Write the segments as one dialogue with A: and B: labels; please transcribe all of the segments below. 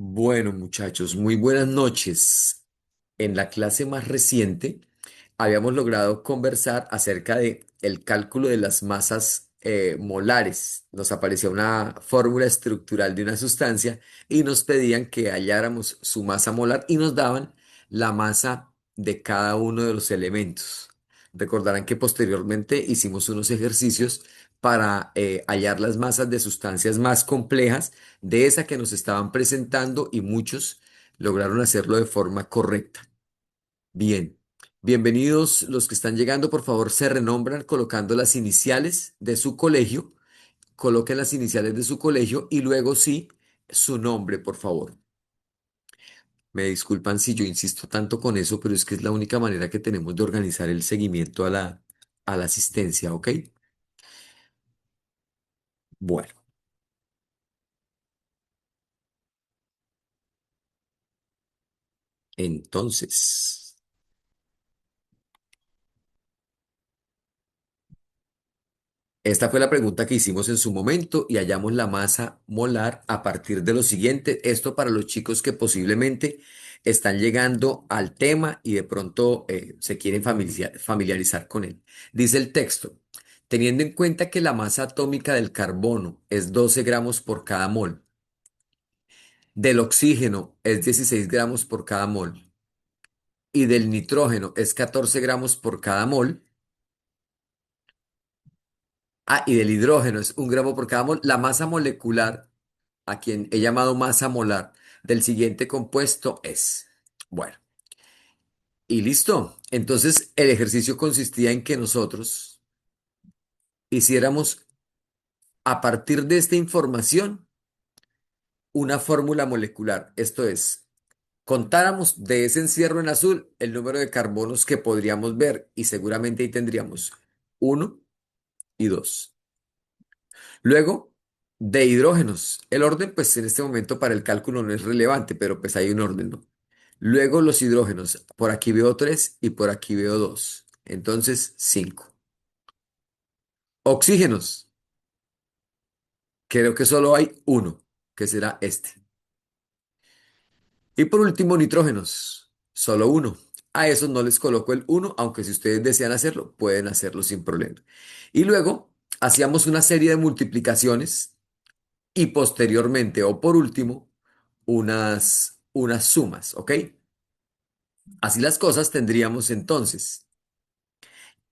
A: Bueno, muchachos, muy buenas noches. En la clase más reciente habíamos logrado conversar acerca de el cálculo de las masas molares. Nos aparecía una fórmula estructural de una sustancia y nos pedían que halláramos su masa molar y nos daban la masa de cada uno de los elementos. Recordarán que posteriormente hicimos unos ejercicios para hallar las masas de sustancias más complejas de esa que nos estaban presentando y muchos lograron hacerlo de forma correcta. Bien, bienvenidos los que están llegando, por favor se renombran colocando las iniciales de su colegio, coloquen las iniciales de su colegio y luego sí su nombre, por favor. Me disculpan si yo insisto tanto con eso, pero es que es la única manera que tenemos de organizar el seguimiento a la asistencia, ¿ok? Bueno, entonces... Esta fue la pregunta que hicimos en su momento y hallamos la masa molar a partir de lo siguiente. Esto para los chicos que posiblemente están llegando al tema y de pronto se quieren familiarizar con él. Dice el texto, teniendo en cuenta que la masa atómica del carbono es 12 gramos por cada mol, del oxígeno es 16 gramos por cada mol y del nitrógeno es 14 gramos por cada mol. Y del hidrógeno es 1 gramo por cada mol. La masa molecular, a quien he llamado masa molar, del siguiente compuesto es. Bueno, y listo. Entonces, el ejercicio consistía en que nosotros hiciéramos, a partir de esta información, una fórmula molecular. Esto es, contáramos de ese encierro en azul el número de carbonos que podríamos ver y seguramente ahí tendríamos uno y dos. Luego, de hidrógenos. El orden, pues en este momento para el cálculo no es relevante, pero pues hay un orden, ¿no? Luego los hidrógenos. Por aquí veo tres y por aquí veo dos. Entonces, cinco. Oxígenos. Creo que solo hay uno, que será este. Y por último, nitrógenos. Solo uno. A esos no les coloco el uno, aunque si ustedes desean hacerlo, pueden hacerlo sin problema. Y luego, hacíamos una serie de multiplicaciones y posteriormente o por último unas sumas, ¿ok? Así las cosas tendríamos entonces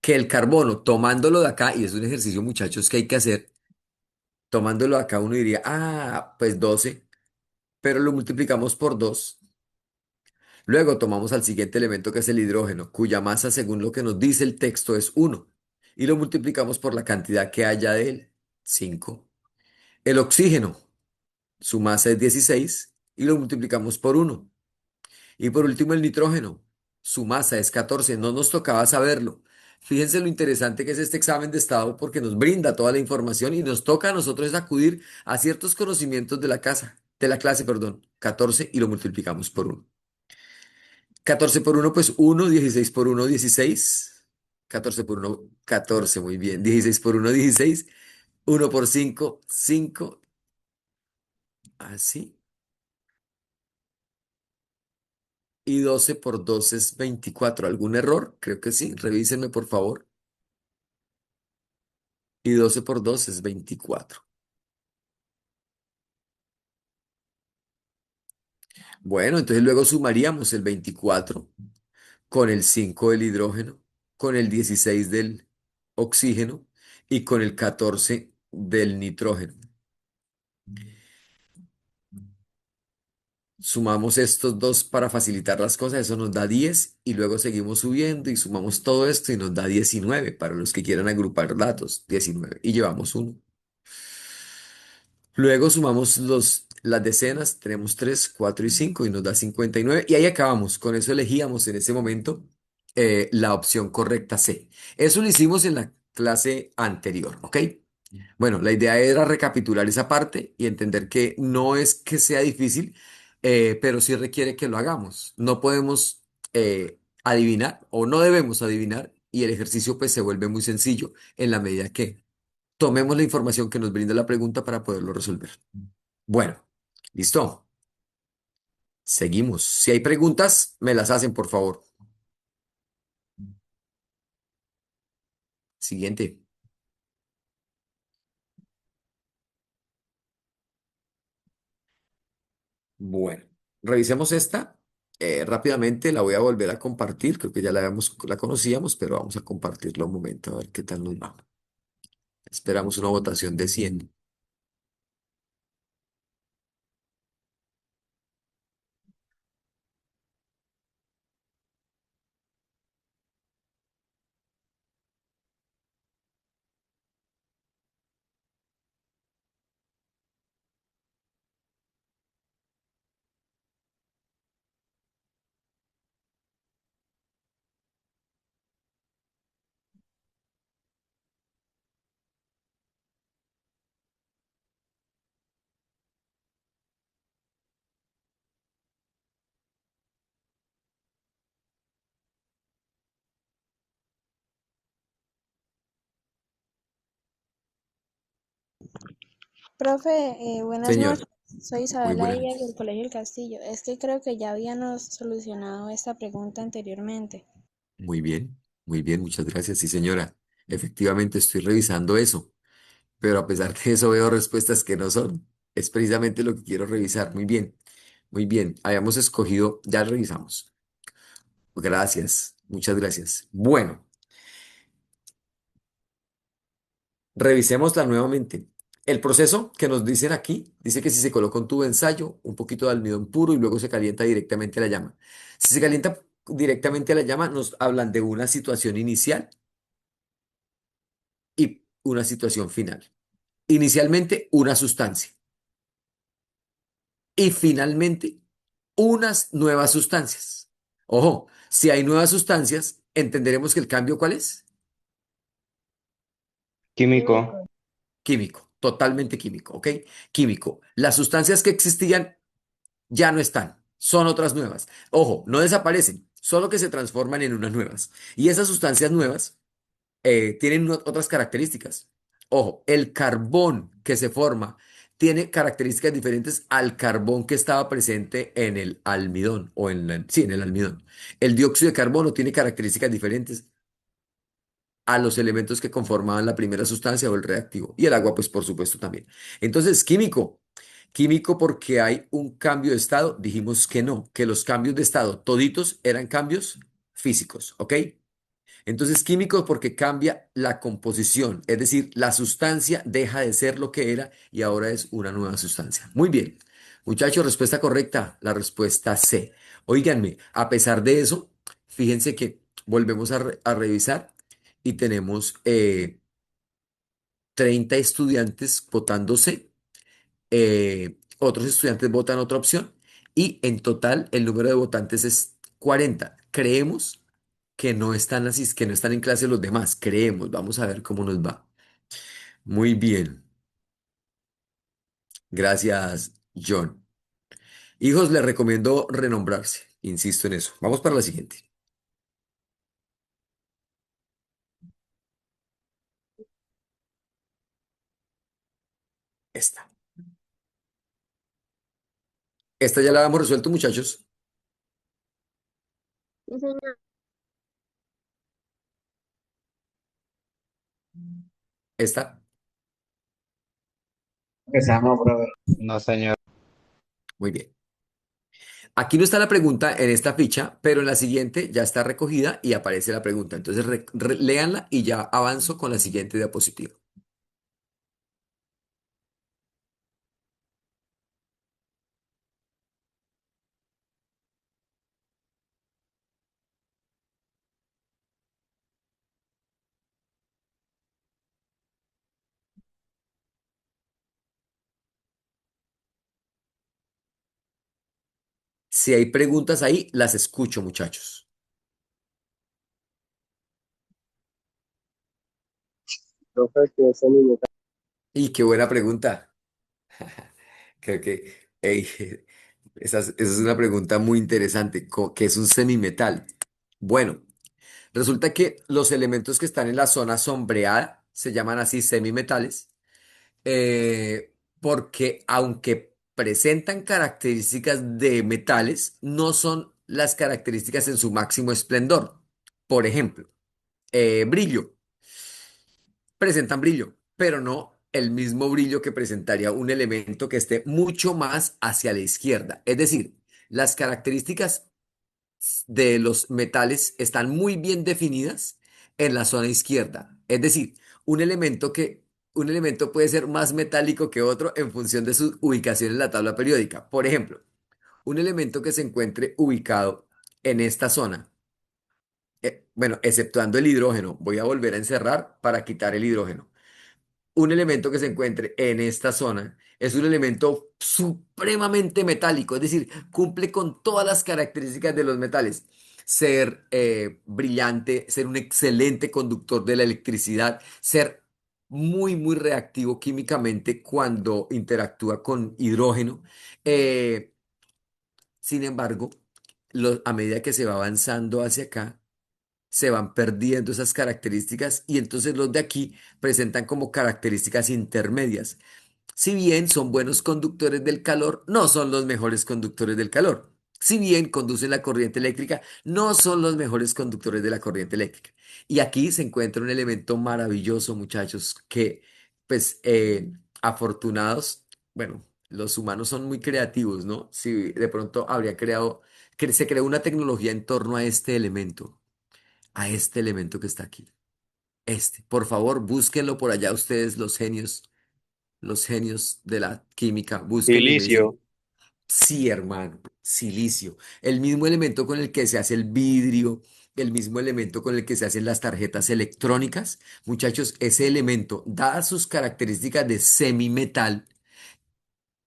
A: que el carbono, tomándolo de acá, y es un ejercicio muchachos que hay que hacer, tomándolo de acá uno diría, pues 12, pero lo multiplicamos por 2. Luego tomamos al siguiente elemento que es el hidrógeno, cuya masa según lo que nos dice el texto es 1, y lo multiplicamos por la cantidad que haya de él, 5. El oxígeno, su masa es 16 y lo multiplicamos por 1. Y por último, el nitrógeno. Su masa es 14. No nos tocaba saberlo. Fíjense lo interesante que es este examen de estado porque nos brinda toda la información y nos toca a nosotros acudir a ciertos conocimientos de la casa, de la clase, perdón. 14 y lo multiplicamos por uno. 14 por uno pues uno. 16 por uno 16. 14 por uno 14, muy bien. 16 por uno 16. Uno por 5 5. Así. Y 12 por 2 es 24. ¿Algún error? Creo que sí. Revísenme, por favor. Y 12 por 2 es 24. Bueno, entonces luego sumaríamos el 24 con el 5 del hidrógeno, con el 16 del oxígeno y con el 14 del nitrógeno. Sumamos estos dos para facilitar las cosas, eso nos da 10 y luego seguimos subiendo y sumamos todo esto y nos da 19 para los que quieran agrupar datos, 19 y llevamos uno. Luego sumamos las decenas, tenemos 3, 4 y 5 y nos da 59 y ahí acabamos. Con eso elegíamos en ese momento la opción correcta C. Eso lo hicimos en la clase anterior, ¿ok? Bueno, la idea era recapitular esa parte y entender que no es que sea difícil, pero sí requiere que lo hagamos. No podemos adivinar o no debemos adivinar y el ejercicio pues se vuelve muy sencillo en la medida que tomemos la información que nos brinda la pregunta para poderlo resolver. Bueno, listo. Seguimos. Si hay preguntas, me las hacen, por favor. Siguiente. Bueno, revisemos esta. Rápidamente la voy a volver a compartir. Creo que ya la conocíamos, pero vamos a compartirla un momento a ver qué tal nos va. Esperamos una votación de 100.
B: Profe, buenas
A: Señor,
B: noches. Soy
A: muy
B: Isabela
A: buena.
B: Díaz del Colegio El Castillo. Es que creo que ya habíamos solucionado esta pregunta anteriormente.
A: Muy bien, muchas gracias. Sí, señora. Efectivamente estoy revisando eso, pero a pesar de eso veo respuestas que no son. Es precisamente lo que quiero revisar. Muy bien, muy bien. Habíamos escogido, ya revisamos. Gracias, muchas gracias. Bueno, revisémosla nuevamente. El proceso que nos dicen aquí dice que si se coloca un tubo de ensayo, un poquito de almidón puro y luego se calienta directamente a la llama. Si se calienta directamente a la llama, nos hablan de una situación inicial y una situación final. Inicialmente, una sustancia y finalmente, unas nuevas sustancias. Ojo, si hay nuevas sustancias, entenderemos que el cambio, ¿cuál es?
C: Químico.
A: Químico, totalmente químico, ¿ok? Químico. Las sustancias que existían ya no están, son otras nuevas. Ojo, no desaparecen, solo que se transforman en unas nuevas. Y esas sustancias nuevas tienen otras características. Ojo, el carbón que se forma tiene características diferentes al carbón que estaba presente en el almidón o sí, en el almidón. El dióxido de carbono tiene características diferentes a los elementos que conformaban la primera sustancia o el reactivo. Y el agua, pues por supuesto también. Entonces, químico. Químico porque hay un cambio de estado. Dijimos que no, que los cambios de estado, toditos eran cambios físicos, ¿ok? Entonces, químico porque cambia la composición, es decir, la sustancia deja de ser lo que era y ahora es una nueva sustancia. Muy bien. Muchachos, respuesta correcta, la respuesta C. Óiganme, a pesar de eso, fíjense que volvemos a revisar y tenemos 30 estudiantes votando C, otros estudiantes votan otra opción y en total el número de votantes es 40. Creemos que no están así, que no están en clase los demás. Creemos, vamos a ver cómo nos va. Muy bien, gracias, John. Hijos, les recomiendo renombrarse, insisto en eso. Vamos para la siguiente. Esta. Esta ya la habíamos resuelto, muchachos.
B: Sí, señor.
A: Esta.
C: Esa no, brother. No, señor.
A: Muy bien. Aquí no está la pregunta en esta ficha, pero en la siguiente ya está recogida y aparece la pregunta. Entonces, léanla y ya avanzo con la siguiente diapositiva. Si hay preguntas ahí, las escucho, muchachos.
C: Profe, que ese niño
A: Y qué buena pregunta. Creo que ey, esa es una pregunta muy interesante. ¿Qué es un semimetal? Bueno, resulta que los elementos que están en la zona sombreada se llaman así semimetales, porque aunque presentan características de metales, no son las características en su máximo esplendor. Por ejemplo, brillo. Presentan brillo, pero no el mismo brillo que presentaría un elemento que esté mucho más hacia la izquierda. Es decir, las características de los metales están muy bien definidas en la zona izquierda. Es decir, un elemento que un elemento puede ser más metálico que otro en función de su ubicación en la tabla periódica. Por ejemplo, un elemento que se encuentre ubicado en esta zona, bueno, exceptuando el hidrógeno, voy a volver a encerrar para quitar el hidrógeno. Un elemento que se encuentre en esta zona es un elemento supremamente metálico, es decir, cumple con todas las características de los metales. Ser brillante, ser un excelente conductor de la electricidad, ser muy reactivo químicamente cuando interactúa con hidrógeno. Eh, Sin embargo, a medida que se va avanzando hacia acá, se van perdiendo esas características y entonces los de aquí presentan como características intermedias. Si bien son buenos conductores del calor, no son los mejores conductores del calor. Si bien conducen la corriente eléctrica, no son los mejores conductores de la corriente eléctrica. Y aquí se encuentra un elemento maravilloso, muchachos, que pues afortunados, bueno, los humanos son muy creativos, ¿no? Si de pronto habría creado, que se creó una tecnología en torno a este elemento que está aquí. Este, por favor, búsquenlo por allá ustedes, los genios de la química, búsquenlo y me dicen,
C: Silicio.
A: sí, hermano, silicio, el mismo elemento con el que se hace el vidrio, el mismo elemento con el que se hacen las tarjetas electrónicas. Muchachos, ese elemento, dadas sus características de semimetal,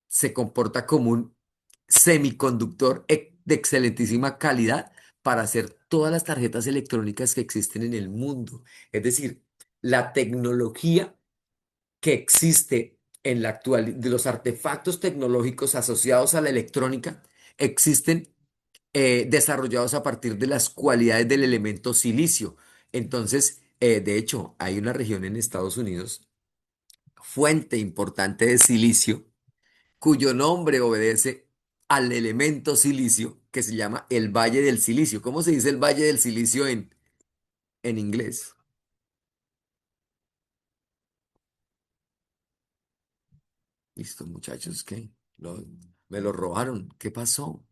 A: se comporta como un semiconductor de excelentísima calidad para hacer todas las tarjetas electrónicas que existen en el mundo. Es decir, la tecnología que existe en la actualidad, de los artefactos tecnológicos asociados a la electrónica, existen desarrollados a partir de las cualidades del elemento silicio. Entonces, de hecho, hay una región en Estados Unidos, fuente importante de silicio, cuyo nombre obedece al elemento silicio que se llama el Valle del Silicio. ¿Cómo se dice el Valle del Silicio en inglés? Listo, muchachos, ¿qué? Me lo robaron. ¿Qué pasó?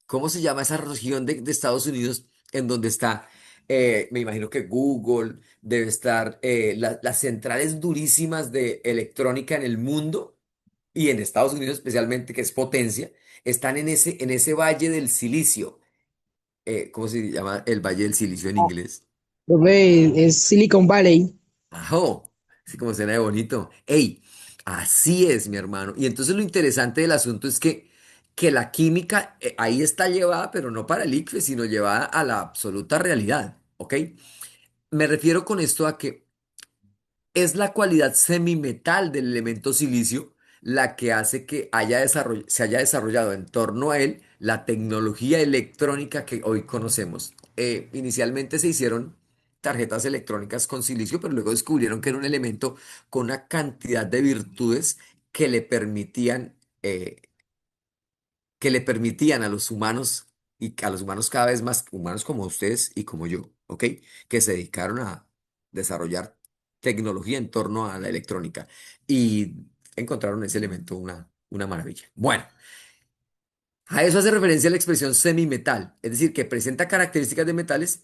A: ¿Cómo se llama esa región de Estados Unidos en donde está, me imagino que Google, debe estar las centrales durísimas de electrónica en el mundo y en Estados Unidos especialmente, que es potencia, están en ese Valle del Silicio. ¿Cómo se llama el Valle del Silicio en inglés?
D: Profe, es Silicon Valley.
A: Ajo, así como suena de bonito. ¡Ey! Así es, mi hermano. Y entonces lo interesante del asunto es que la química ahí está llevada, pero no para el ICFES, sino llevada a la absoluta realidad, ¿ok? Me refiero con esto a que es la cualidad semimetal del elemento silicio la que hace que se haya desarrollado en torno a él la tecnología electrónica que hoy conocemos. Inicialmente se hicieron tarjetas electrónicas con silicio, pero luego descubrieron que era un elemento con una cantidad de virtudes que le permitían a los humanos y a los humanos cada vez más, humanos como ustedes y como yo, ¿ok? Que se dedicaron a desarrollar tecnología en torno a la electrónica y encontraron ese elemento una maravilla. Bueno, a eso hace referencia la expresión semimetal, es decir, que presenta características de metales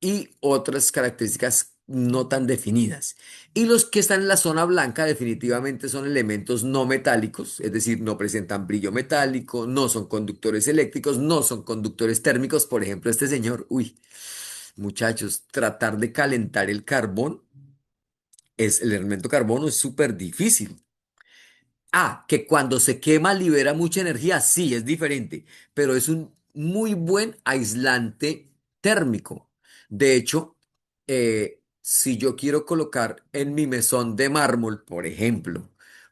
A: y otras características no tan definidas. Y los que están en la zona blanca definitivamente son elementos no metálicos, es decir, no presentan brillo metálico, no son conductores eléctricos, no son conductores térmicos. Por ejemplo, este señor, uy, muchachos, tratar de calentar el carbón, el elemento carbono es súper difícil. Ah, que cuando se quema libera mucha energía, sí, es diferente, pero es un muy buen aislante térmico. De hecho, si yo quiero colocar en mi mesón de mármol, por ejemplo,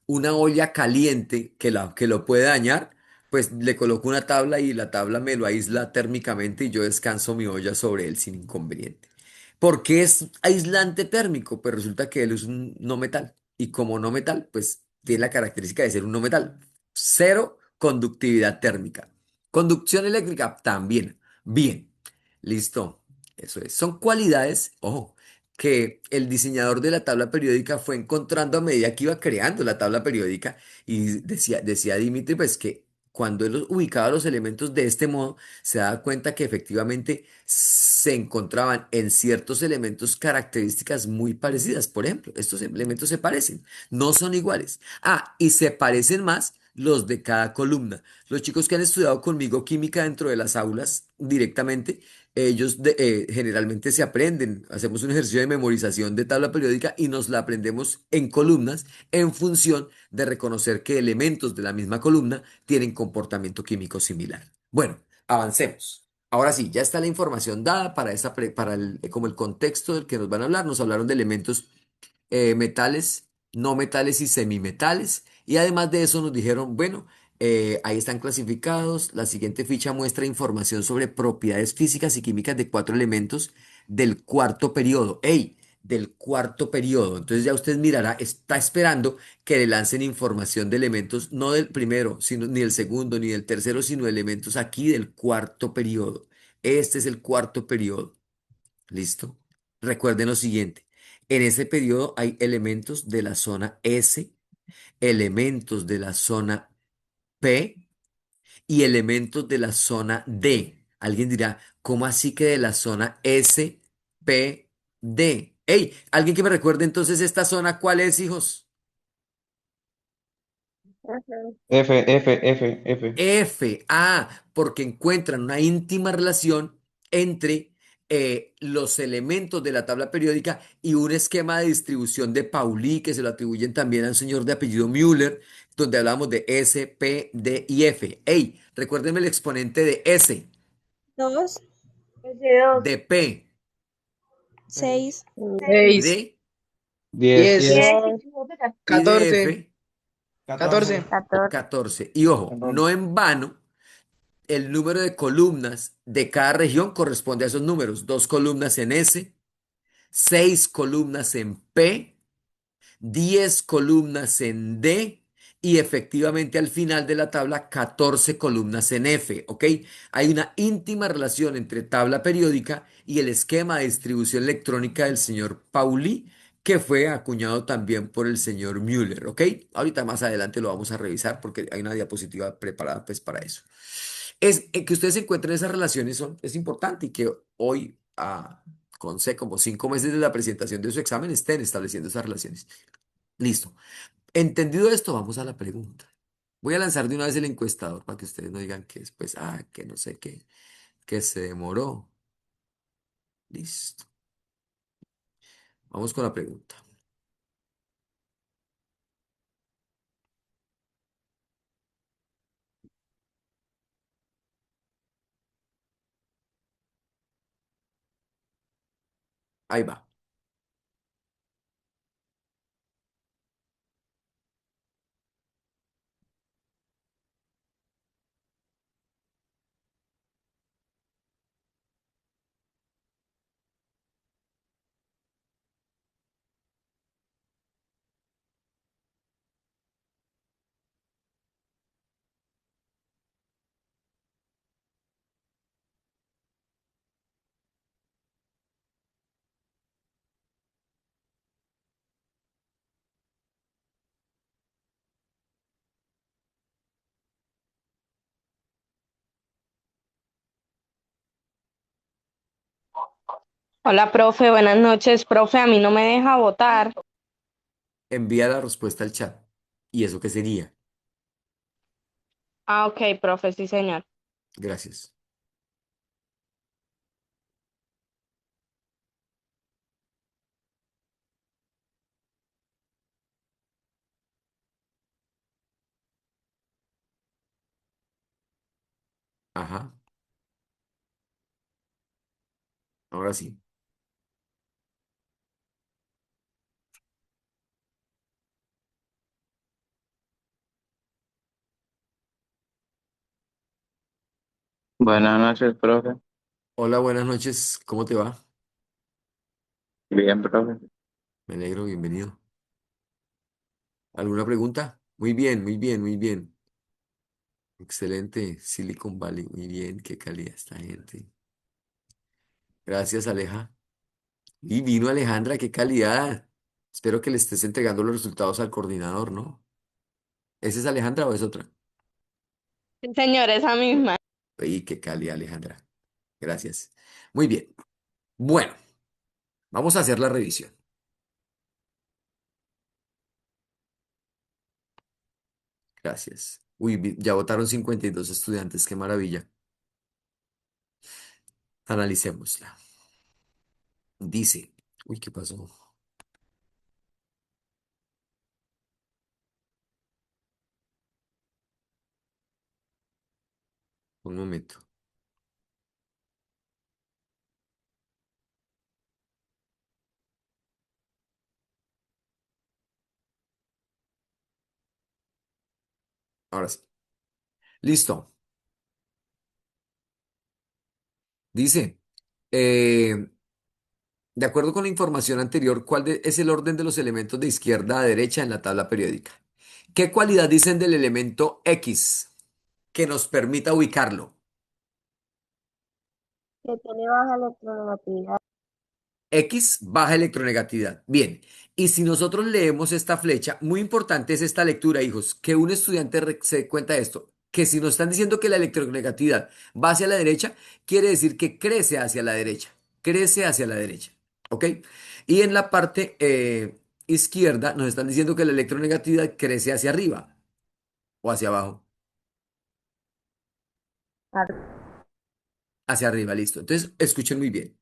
A: una olla caliente que lo puede dañar, pues le coloco una tabla y la tabla me lo aísla térmicamente y yo descanso mi olla sobre él sin inconveniente. ¿Por qué es aislante térmico? Pues resulta que él es un no metal y como no metal, pues tiene la característica de ser un no metal. Cero conductividad térmica. Conducción eléctrica también. Bien, listo. Eso es. Son cualidades, ojo, que el diseñador de la tabla periódica fue encontrando a medida que iba creando la tabla periódica y decía Dimitri, pues que cuando él ubicaba los elementos de este modo, se daba cuenta que efectivamente se encontraban en ciertos elementos características muy parecidas. Por ejemplo, estos elementos se parecen, no son iguales. Ah, y se parecen más los de cada columna. Los chicos que han estudiado conmigo química dentro de las aulas directamente, ellos generalmente se aprenden, hacemos un ejercicio de memorización de tabla periódica y nos la aprendemos en columnas en función de reconocer que elementos de la misma columna tienen comportamiento químico similar. Bueno, avancemos. Ahora sí, ya está la información dada para para como el contexto del que nos van a hablar. Nos hablaron de elementos metales, no metales y semimetales. Y además de eso nos dijeron, bueno, ahí están clasificados. La siguiente ficha muestra información sobre propiedades físicas y químicas de cuatro elementos del cuarto periodo. ¡Ey! Del cuarto periodo. Entonces ya usted mirará, está esperando que le lancen información de elementos, no del primero, sino, ni del segundo, ni del tercero, sino elementos aquí del cuarto periodo. Este es el cuarto periodo. ¿Listo? Recuerden lo siguiente. En ese periodo hay elementos de la zona S, elementos de la zona P y elementos de la zona D. Alguien dirá, ¿cómo así que de la zona S, P, D? ¡Ey! ¿Alguien que me recuerde entonces esta zona cuál es, hijos?
C: F, F, F, F.
A: F, porque encuentran una íntima relación entre los elementos de la tabla periódica y un esquema de distribución de Pauli que se lo atribuyen también al señor de apellido Müller, donde hablamos de S, P, D y F. Hey, recuérdenme el exponente de S,
B: 2,
A: de P
C: Mm.
B: 6,
A: y
D: 6,
A: de,
C: 10,
D: 10,
C: 10,
A: y de
D: 14,
A: F
D: 14.
C: 14.
B: 14.
A: 14. Y ojo,
C: Perdón.
A: no en vano. El número de columnas de cada región corresponde a esos números. Dos columnas en S, seis columnas en P, 10 columnas en D y efectivamente al final de la tabla 14 columnas en F, ¿ok? Hay una íntima relación entre tabla periódica y el esquema de distribución electrónica del señor Pauli, que fue acuñado también por el señor Müller, ¿ok? Ahorita más adelante lo vamos a revisar porque hay una diapositiva preparada pues para eso. Que ustedes encuentren esas relaciones es importante y que hoy, con sé, como 5 meses de la presentación de su examen, estén estableciendo esas relaciones. Listo. Entendido esto, vamos a la pregunta. Voy a lanzar de una vez el encuestador para que ustedes no digan que después, que no sé qué, que se demoró. Listo. Vamos con la pregunta. Ahí va.
E: Hola, profe, buenas noches. Profe, a mí no me deja votar.
A: Envía la respuesta al chat. ¿Y eso qué sería?
E: Ah, ok, profe, sí, señor.
A: Gracias. Ajá. Ahora sí.
C: Buenas noches, profe.
A: Hola, buenas noches. ¿Cómo te va?
C: Bien, profe.
A: Me alegro, bienvenido. ¿Alguna pregunta? Muy bien, muy bien, muy bien. Excelente, Silicon Valley. Muy bien, qué calidad esta gente. Gracias, Aleja. Y vino Alejandra, qué calidad. Espero que le estés entregando los resultados al coordinador, ¿no? ¿Esa es Alejandra o es otra?
E: Sí, señor, esa misma.
A: Uy, qué calidad, Alejandra. Gracias. Muy bien. Bueno, vamos a hacer la revisión. Gracias. Uy, ya votaron 52 estudiantes, qué maravilla. Analicémosla. Dice, uy, ¿qué pasó? Un momento. Ahora sí. Listo. Dice, eh, de acuerdo con la información anterior, es el orden de los elementos de izquierda a derecha en la tabla periódica? ¿Qué cualidad dicen del elemento X que nos permita ubicarlo?
B: Que tiene baja electronegatividad.
A: X, baja electronegatividad. Bien, y si nosotros leemos esta flecha, muy importante es esta lectura, hijos, que un estudiante se dé cuenta de esto, que si nos están diciendo que la electronegatividad va hacia la derecha, quiere decir que crece hacia la derecha, ¿ok? Y en la parte izquierda nos están diciendo que la electronegatividad crece hacia arriba o hacia abajo, hacia arriba, listo. Entonces, escuchen muy bien.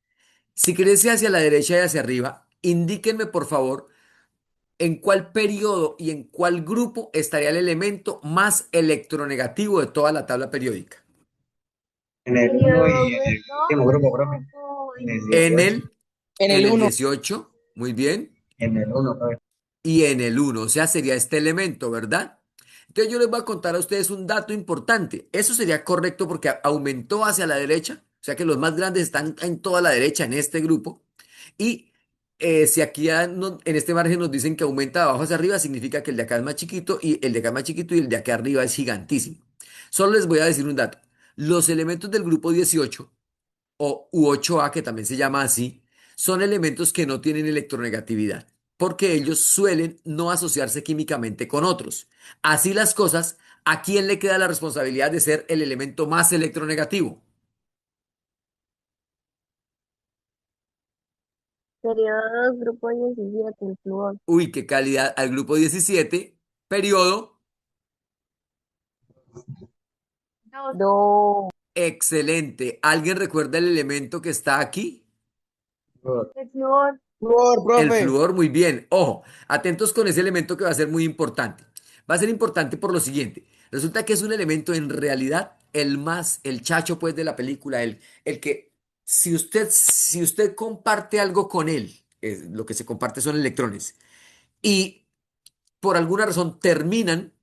A: Si crece hacia la derecha y hacia arriba, indíquenme por favor en cuál periodo y en cuál grupo estaría el elemento más electronegativo de toda la tabla periódica.
D: En el uno y en el último grupo, profe. En el
A: En
D: 18.
A: el,
D: En
A: en
D: el
A: el
D: uno.
A: 18, muy bien,
D: En el uno, profe.
A: y en el uno, o sea, sería este elemento, ¿verdad? Entonces yo les voy a contar a ustedes un dato importante. Eso sería correcto porque aumentó hacia la derecha, o sea que los más grandes están en toda la derecha en este grupo. Y si aquí en este margen nos dicen que aumenta de abajo hacia arriba, significa que el de acá es más chiquito y el de acá es más chiquito y el de acá arriba es gigantísimo. Solo les voy a decir un dato. Los elementos del grupo 18 o U8A, que también se llama así, son elementos que no tienen electronegatividad, porque ellos suelen no asociarse químicamente con otros. Así las cosas, ¿a quién le queda la responsabilidad de ser el elemento más electronegativo?
B: Periodo 2, grupo 17, el flúor.
A: Uy, qué calidad al grupo 17, periodo.
B: Dos.
A: Excelente. ¿Alguien recuerda el elemento que está aquí?
D: Flúor.
B: El flúor.
D: Flúor,
A: El
D: profe.
A: flúor, muy bien. Ojo, atentos con ese elemento que va a ser muy importante. Va a ser importante por lo siguiente. Resulta que es un elemento en realidad el chacho pues de la película, el que si usted comparte algo con él, lo que se comparte son electrones, y por alguna razón terminan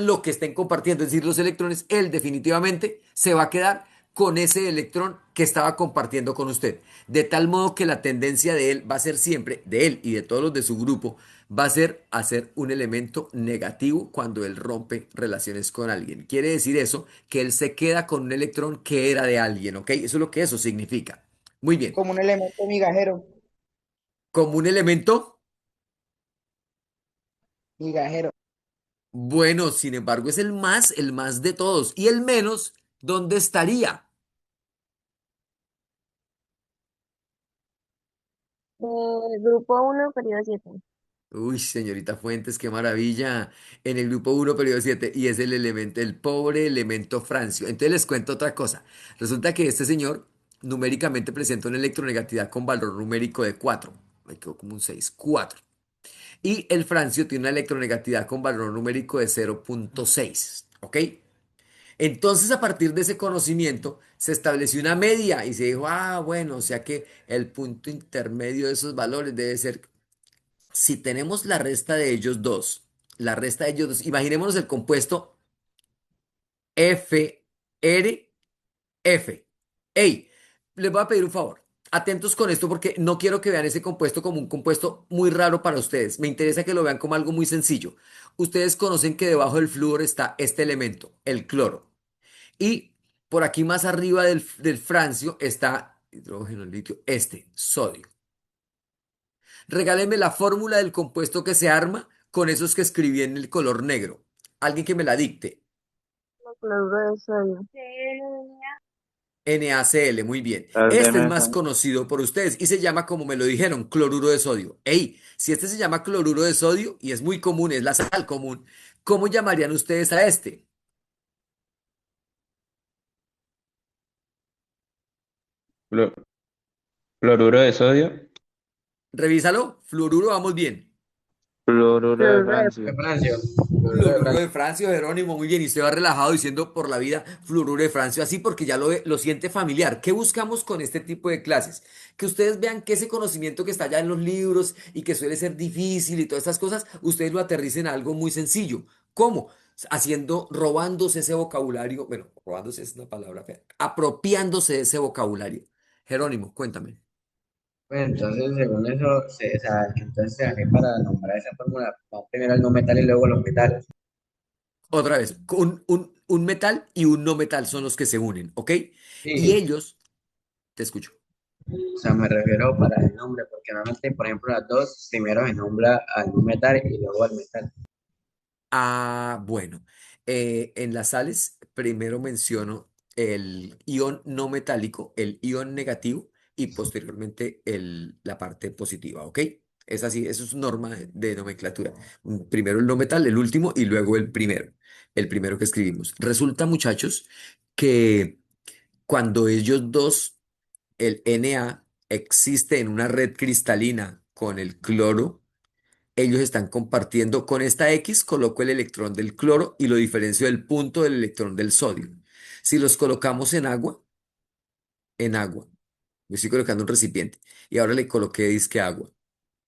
A: lo que estén compartiendo, es decir, los electrones, él definitivamente se va a quedar con ese electrón que estaba compartiendo con usted. De tal modo que la tendencia de él va a ser siempre, de él y de todos los de su grupo, va a ser hacer un elemento negativo cuando él rompe relaciones con alguien. Quiere decir eso, que él se queda con un electrón que era de alguien, ¿ok? Eso es lo que eso significa. Muy bien.
D: Como un elemento migajero.
A: Como un elemento,
D: Migajero.
A: bueno, sin embargo, es el más de todos. Y el menos, ¿dónde estaría?
B: Grupo 1, periodo 7.
A: Uy, señorita Fuentes, qué maravilla. En el grupo 1, periodo 7, y es el elemento, el pobre elemento francio. Entonces les cuento otra cosa. Resulta que este señor numéricamente presenta una electronegatividad con valor numérico de 4. Me quedó como un 6, 4. Y el francio tiene una electronegatividad con valor numérico de 0,6. ¿Ok? Entonces, a partir de ese conocimiento, se estableció una media y se dijo, bueno, o sea que el punto intermedio de esos valores debe ser, si tenemos la resta de ellos dos, imaginémonos el compuesto F, R, F. Ey, les voy a pedir un favor. Atentos con esto porque no quiero que vean ese compuesto como un compuesto muy raro para ustedes. Me interesa que lo vean como algo muy sencillo. Ustedes conocen que debajo del flúor está este elemento, el cloro. Y por aquí más arriba del francio está hidrógeno, litio, este, sodio. Regáleme la fórmula del compuesto que se arma con esos que escribí en el color negro. Alguien que me la dicte.
E: Cloruro de sodio.
A: NaCl, muy bien.
C: Las de
A: Este es más
C: mesa.
A: conocido por ustedes y se llama, como me lo dijeron, cloruro de sodio. Ey, si este se llama cloruro de sodio y es muy común, es la sal común, ¿cómo llamarían ustedes a este?
C: Flu- Fluoruro de sodio.
A: Revísalo, fluoruro, vamos bien.
C: Fluoruro de
E: Cloruro de
D: De
C: francio.
D: Francio. De
A: Fluoruro de
D: Francio.
A: Francio, Jerónimo, muy bien. Y usted va relajado diciendo por la vida fluoruro de Francio, así porque ya lo siente familiar. ¿Qué buscamos con este tipo de clases? Que ustedes vean que ese conocimiento que está allá en los libros y que suele ser difícil y todas estas cosas, ustedes lo aterricen a algo muy sencillo. ¿Cómo? Haciendo, robándose ese vocabulario, bueno, robándose es una palabra fea, apropiándose de ese vocabulario. Jerónimo, cuéntame.
D: Pues entonces, según eso, o sea, entonces para nombrar esa fórmula, vamos primero el no metal y luego los metales.
A: Otra vez, un metal y un no metal son los que se unen, ¿ok? Y
D: Sí,
A: ellos, te escucho.
D: o sea, me refiero para el nombre, porque normalmente, por ejemplo, las dos, primero se nombra al no metal y luego al metal.
A: Ah, bueno, en las sales primero menciono el ion no metálico, el ion negativo y posteriormente la parte positiva, ¿ok? Es así, eso es norma de nomenclatura. Primero el no metal, el último y luego el primero que escribimos. Resulta, muchachos, que cuando ellos dos, el Na, existe en una red cristalina con el cloro, ellos están compartiendo con esta X, coloco el electrón del cloro y lo diferencio del punto del electrón del sodio. Si los colocamos en agua, me estoy colocando un recipiente y ahora le coloqué disque agua.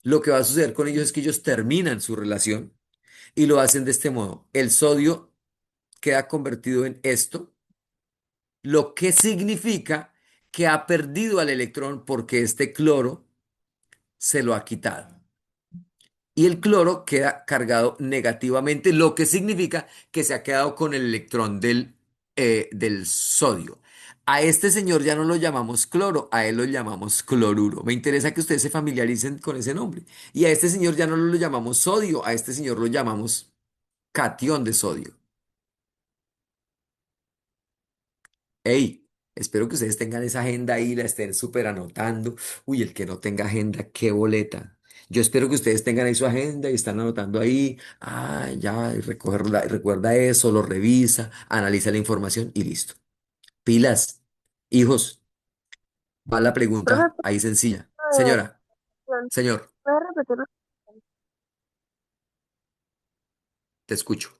A: Lo que va a suceder con ellos es que ellos terminan su relación y lo hacen de este modo. El sodio queda convertido en esto, lo que significa que ha perdido al electrón porque este cloro se lo ha quitado. Y el cloro queda cargado negativamente, lo que significa que se ha quedado con el electrón del sodio. A este señor ya no lo llamamos cloro, a él lo llamamos cloruro. Me interesa que ustedes se familiaricen con ese nombre. Y a este señor ya no lo llamamos sodio, a este señor lo llamamos catión de sodio. Hey, espero que ustedes tengan esa agenda ahí, la estén súper anotando. Uy, el que no tenga agenda, qué boleta. Yo espero que ustedes tengan ahí su agenda y están anotando ahí. Ah, ya, y recuerda eso, lo revisa, analiza la información y listo. Pilas, hijos, va la
E: Profe,
A: pregunta ahí sencilla.
E: de
A: Señora,
E: catión.
A: señor,
E: ¿Puede repetirlo?
A: te escucho.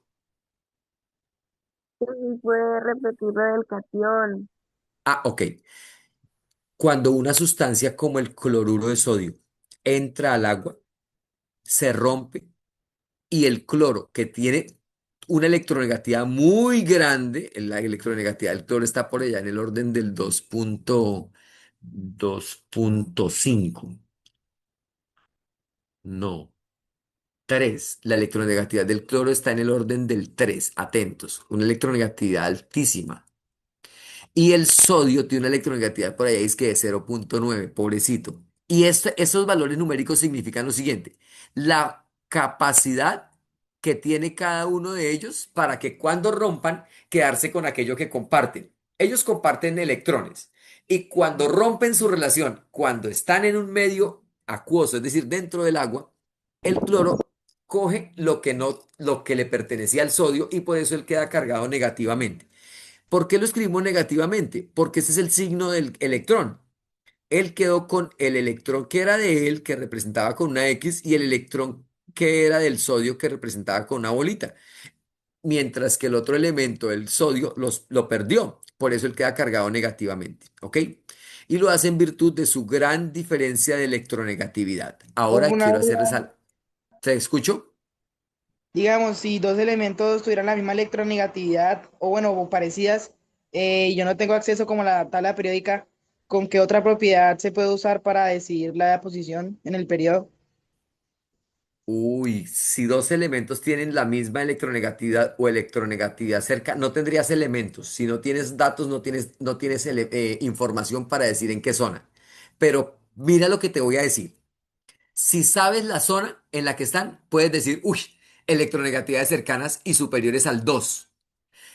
E: Sí, puede repetirlo del catión.
A: Ah, ok. Cuando una sustancia como el cloruro de sodio entra al agua, se rompe y el cloro, que tiene una electronegatividad muy grande, la electronegatividad del cloro está por allá en el orden del 2.5, no, 3. La electronegatividad del cloro está en el orden del 3. Atentos, una electronegatividad altísima. Y el sodio tiene una electronegatividad por allá, es que de 0.9, pobrecito. Y esos valores numéricos significan lo siguiente: la capacidad que tiene cada uno de ellos para que cuando rompan, quedarse con aquello que comparten. Ellos comparten electrones. Y cuando rompen su relación, cuando están en un medio acuoso, es decir, dentro del agua, el cloro coge lo que no, lo que le pertenecía al sodio y por eso él queda cargado negativamente. ¿Por qué lo escribimos negativamente? Porque ese es el signo del electrón. Él quedó con el electrón que era de él, que representaba con una X, y el electrón que era del sodio, que representaba con una bolita. Mientras que el otro elemento, el sodio, lo perdió. Por eso él queda cargado negativamente. ¿Ok? Y lo hace en virtud de su gran diferencia de electronegatividad.
F: Profe,
A: Ahora
F: una
A: quiero hacerles
F: duda,
A: algo. ¿Te escucho?
F: digamos, si dos elementos tuvieran la misma electronegatividad o bueno, o parecidas, yo no tengo acceso como a la tabla periódica, ¿Con qué otra propiedad se puede usar para decidir la posición en el periodo?
A: Uy, si dos elementos tienen la misma electronegatividad o electronegatividad cerca, no tendrías elementos. Si no tienes datos, no tienes información para decir en qué zona. Pero mira lo que te voy a decir. Si sabes la zona en la que están, puedes decir, uy, electronegatividades cercanas y superiores al 2.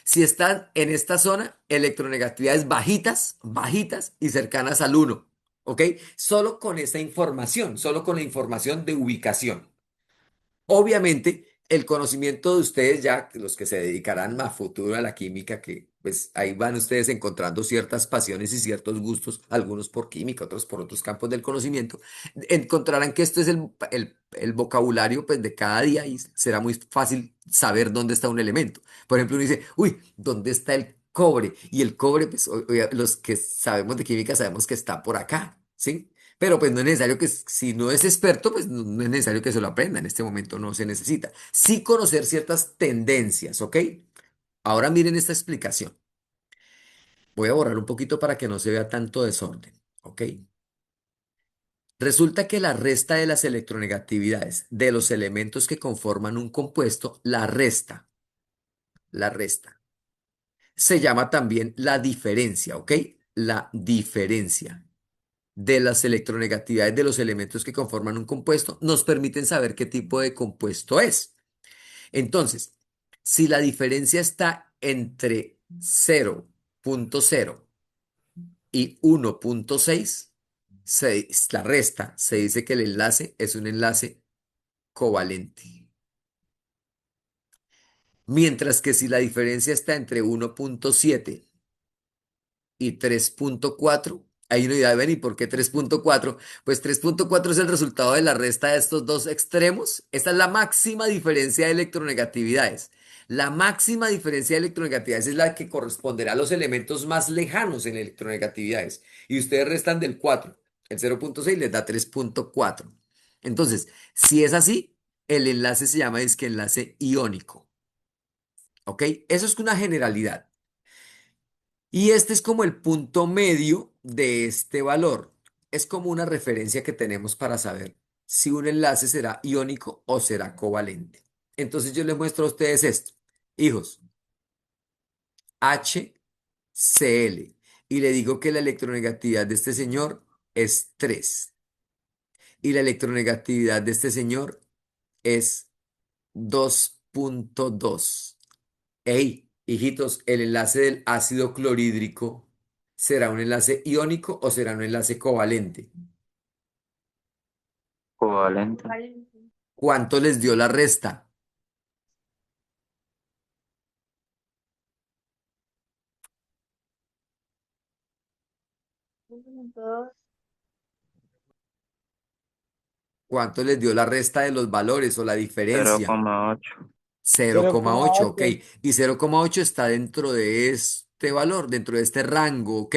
A: Si están en esta zona, electronegatividades bajitas, bajitas y cercanas al 1. ¿Ok? Solo con esa información, solo con la información de ubicación. Obviamente, el conocimiento de ustedes ya, los que se dedicarán a futuro a la química, que pues ahí van ustedes encontrando ciertas pasiones y ciertos gustos, algunos por química, otros por otros campos del conocimiento, encontrarán que esto es el vocabulario pues de cada día y será muy fácil saber dónde está un elemento. Por ejemplo, uno dice, uy, ¿dónde está el cobre? Y el cobre, pues los que sabemos de química sabemos que está por acá, ¿sí? Pero pues no es necesario que, si no es experto, pues no es necesario que se lo aprenda. En este momento no se necesita. Sí conocer ciertas tendencias, ¿ok? Ahora miren esta explicación. Voy a borrar un poquito para que no se vea tanto desorden, ¿ok? Resulta que la resta de las electronegatividades de los elementos que conforman un compuesto, la resta, se llama también la diferencia, ¿ok? La diferencia de las electronegatividades de los elementos que conforman un compuesto nos permiten saber qué tipo de compuesto es. Entonces, si la diferencia está entre 0,0 y 1,6, la resta, se dice que el enlace es un enlace covalente. Mientras que si la diferencia está entre 1,7 y 3,4. Hay una idea de ver, ¿y por qué 3,4? Pues 3,4 es el resultado de la resta de estos dos extremos. Esta es la máxima diferencia de electronegatividades. La máxima diferencia de electronegatividades es la que corresponderá a los elementos más lejanos en electronegatividades. Y ustedes restan del 4. El 0,6 les da 3,4. Entonces, si es así, el enlace se llama disque enlace iónico. ¿Ok? Eso es una generalidad. Y este es como el punto medio de este valor. Es como una referencia que tenemos para saber si un enlace será iónico o será covalente. Entonces yo les muestro a ustedes esto. Hijos, HCl. Y le digo que la electronegatividad de este señor es 3. Y la electronegatividad de este señor es 2,2. Hey, hijitos, ¿el enlace del ácido clorhídrico será un enlace iónico o será un enlace covalente?
C: Covalente.
A: ¿Cuánto les dio la resta?
E: Entonces,
A: ¿Cuánto les dio la resta de los valores o la diferencia?
C: 0,8.
A: 0,8, ok.
F: 0,8.
A: Y 0,8 está dentro de este valor, dentro de este rango, ok.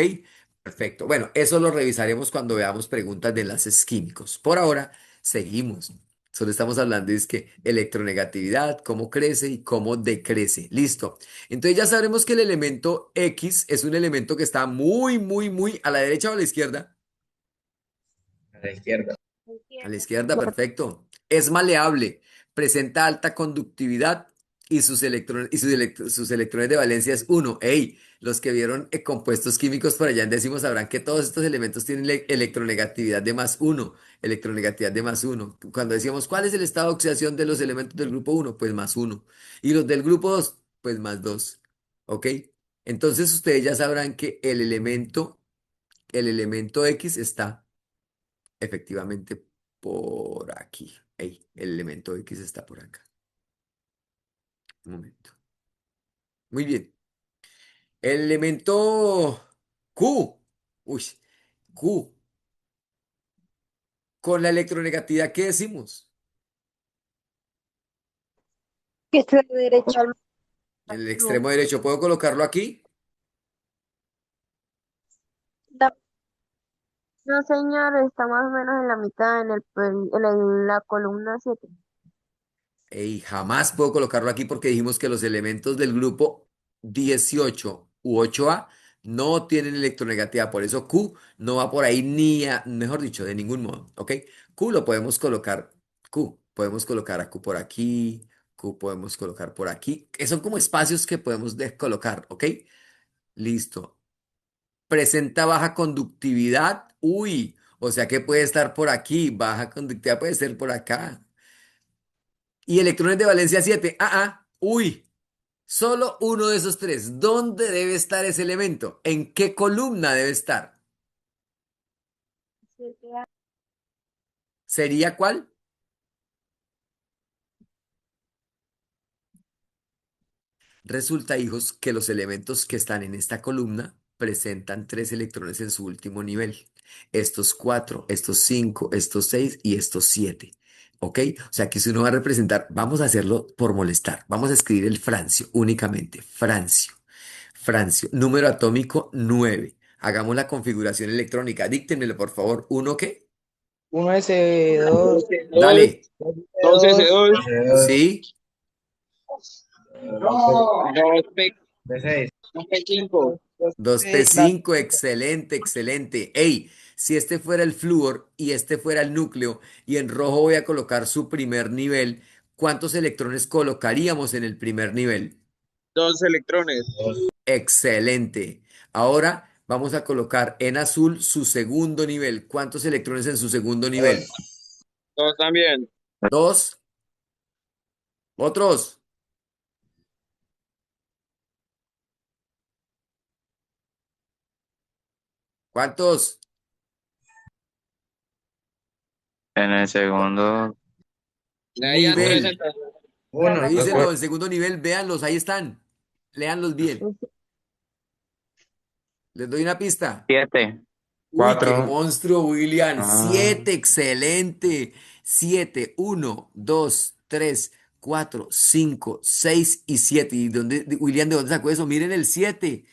A: Perfecto. Bueno, eso lo revisaremos cuando veamos preguntas de enlaces químicos. Por ahora, seguimos. Solo estamos hablando de que electronegatividad, cómo crece y cómo decrece. Listo. Entonces ya sabremos que el elemento X es un elemento que está muy, muy, muy a la derecha o a la izquierda.
D: A la izquierda.
A: A la izquierda, perfecto. Es maleable, presenta alta conductividad y sus electrones de valencia es uno. Ey, los que vieron compuestos químicos por allá en décimo sabrán que todos estos elementos tienen electronegatividad de más uno. Electronegatividad de más uno. Cuando decíamos, ¿cuál es el estado de oxidación de los elementos del grupo uno? Pues más uno. Y los del grupo 2, pues más 2. ¿Ok? Entonces ustedes ya sabrán que el elemento X está efectivamente por aquí. Ey, el elemento X está por acá. Un momento. Muy bien. El elemento Q. Uy, Q. Con la electronegatividad, ¿qué decimos?
E: que esté de derecha al
A: En el
E: máximo.
A: extremo derecho. ¿Puedo colocarlo aquí?
E: No, señor, está más o menos en la mitad, la columna 7.
A: Ey, jamás puedo colocarlo aquí porque dijimos que los elementos del grupo 18 u 8A no tienen electronegatividad, por eso Q no va por ahí mejor dicho, de ningún modo, ¿ok? Q lo podemos colocar, Q, podemos colocar a Q por aquí, Q podemos colocar por aquí, que son como espacios que podemos descolocar, ¿ok? Listo. Presenta baja conductividad, uy, o sea que puede estar por aquí, baja conductividad puede ser por acá. Y electrones de valencia 7, uy. Solo uno de esos tres. ¿Dónde debe estar ese elemento? ¿En qué columna debe estar?
E: 7A.
A: ¿Sería cuál? Resulta, hijos, que los elementos que están en esta columna presentan tres electrones en su último nivel. Estos cuatro, estos cinco, estos seis y estos siete. ¿Ok? O sea que si uno va a representar, vamos a hacerlo por molestar. Vamos a escribir el francio únicamente. Francio. Francio. Número atómico 9. Hagamos la configuración electrónica. Díctenmelo, por favor. ¿Uno qué?
F: 1S2,
C: Dos,
A: Dale.
F: 2S2,
C: 2S2,
D: S2,
A: Sí.
C: 2P,
D: P6,
C: 2P5.
A: 2p
F: la
A: cinco, excelente, excelente. Ey, si este fuera el flúor y este fuera el núcleo y en rojo voy a colocar su primer nivel, ¿cuántos electrones colocaríamos en el primer nivel?
C: Dos electrones.
D: 2,
A: Excelente. Ahora vamos a colocar en azul su segundo nivel. ¿Cuántos electrones en su segundo nivel?
D: 2,
C: Dos también.
A: Dos. Otros. ¿Cuántos?
G: En el segundo,
C: Habían tres
D: 1,
A: Nivel.
C: entonces.
D: 1,
A: Revísenlo, el segundo nivel, véanlos, ahí están. Léanlos bien. Les doy una pista.
G: 7.
A: Uy, qué
C: 4.
A: monstruo, William.
C: Ah,
A: 7, excelente. 7, 1, 2, 3, 4, 5, 6 y 7. ¿Y William, de dónde sacó eso? Miren el 7.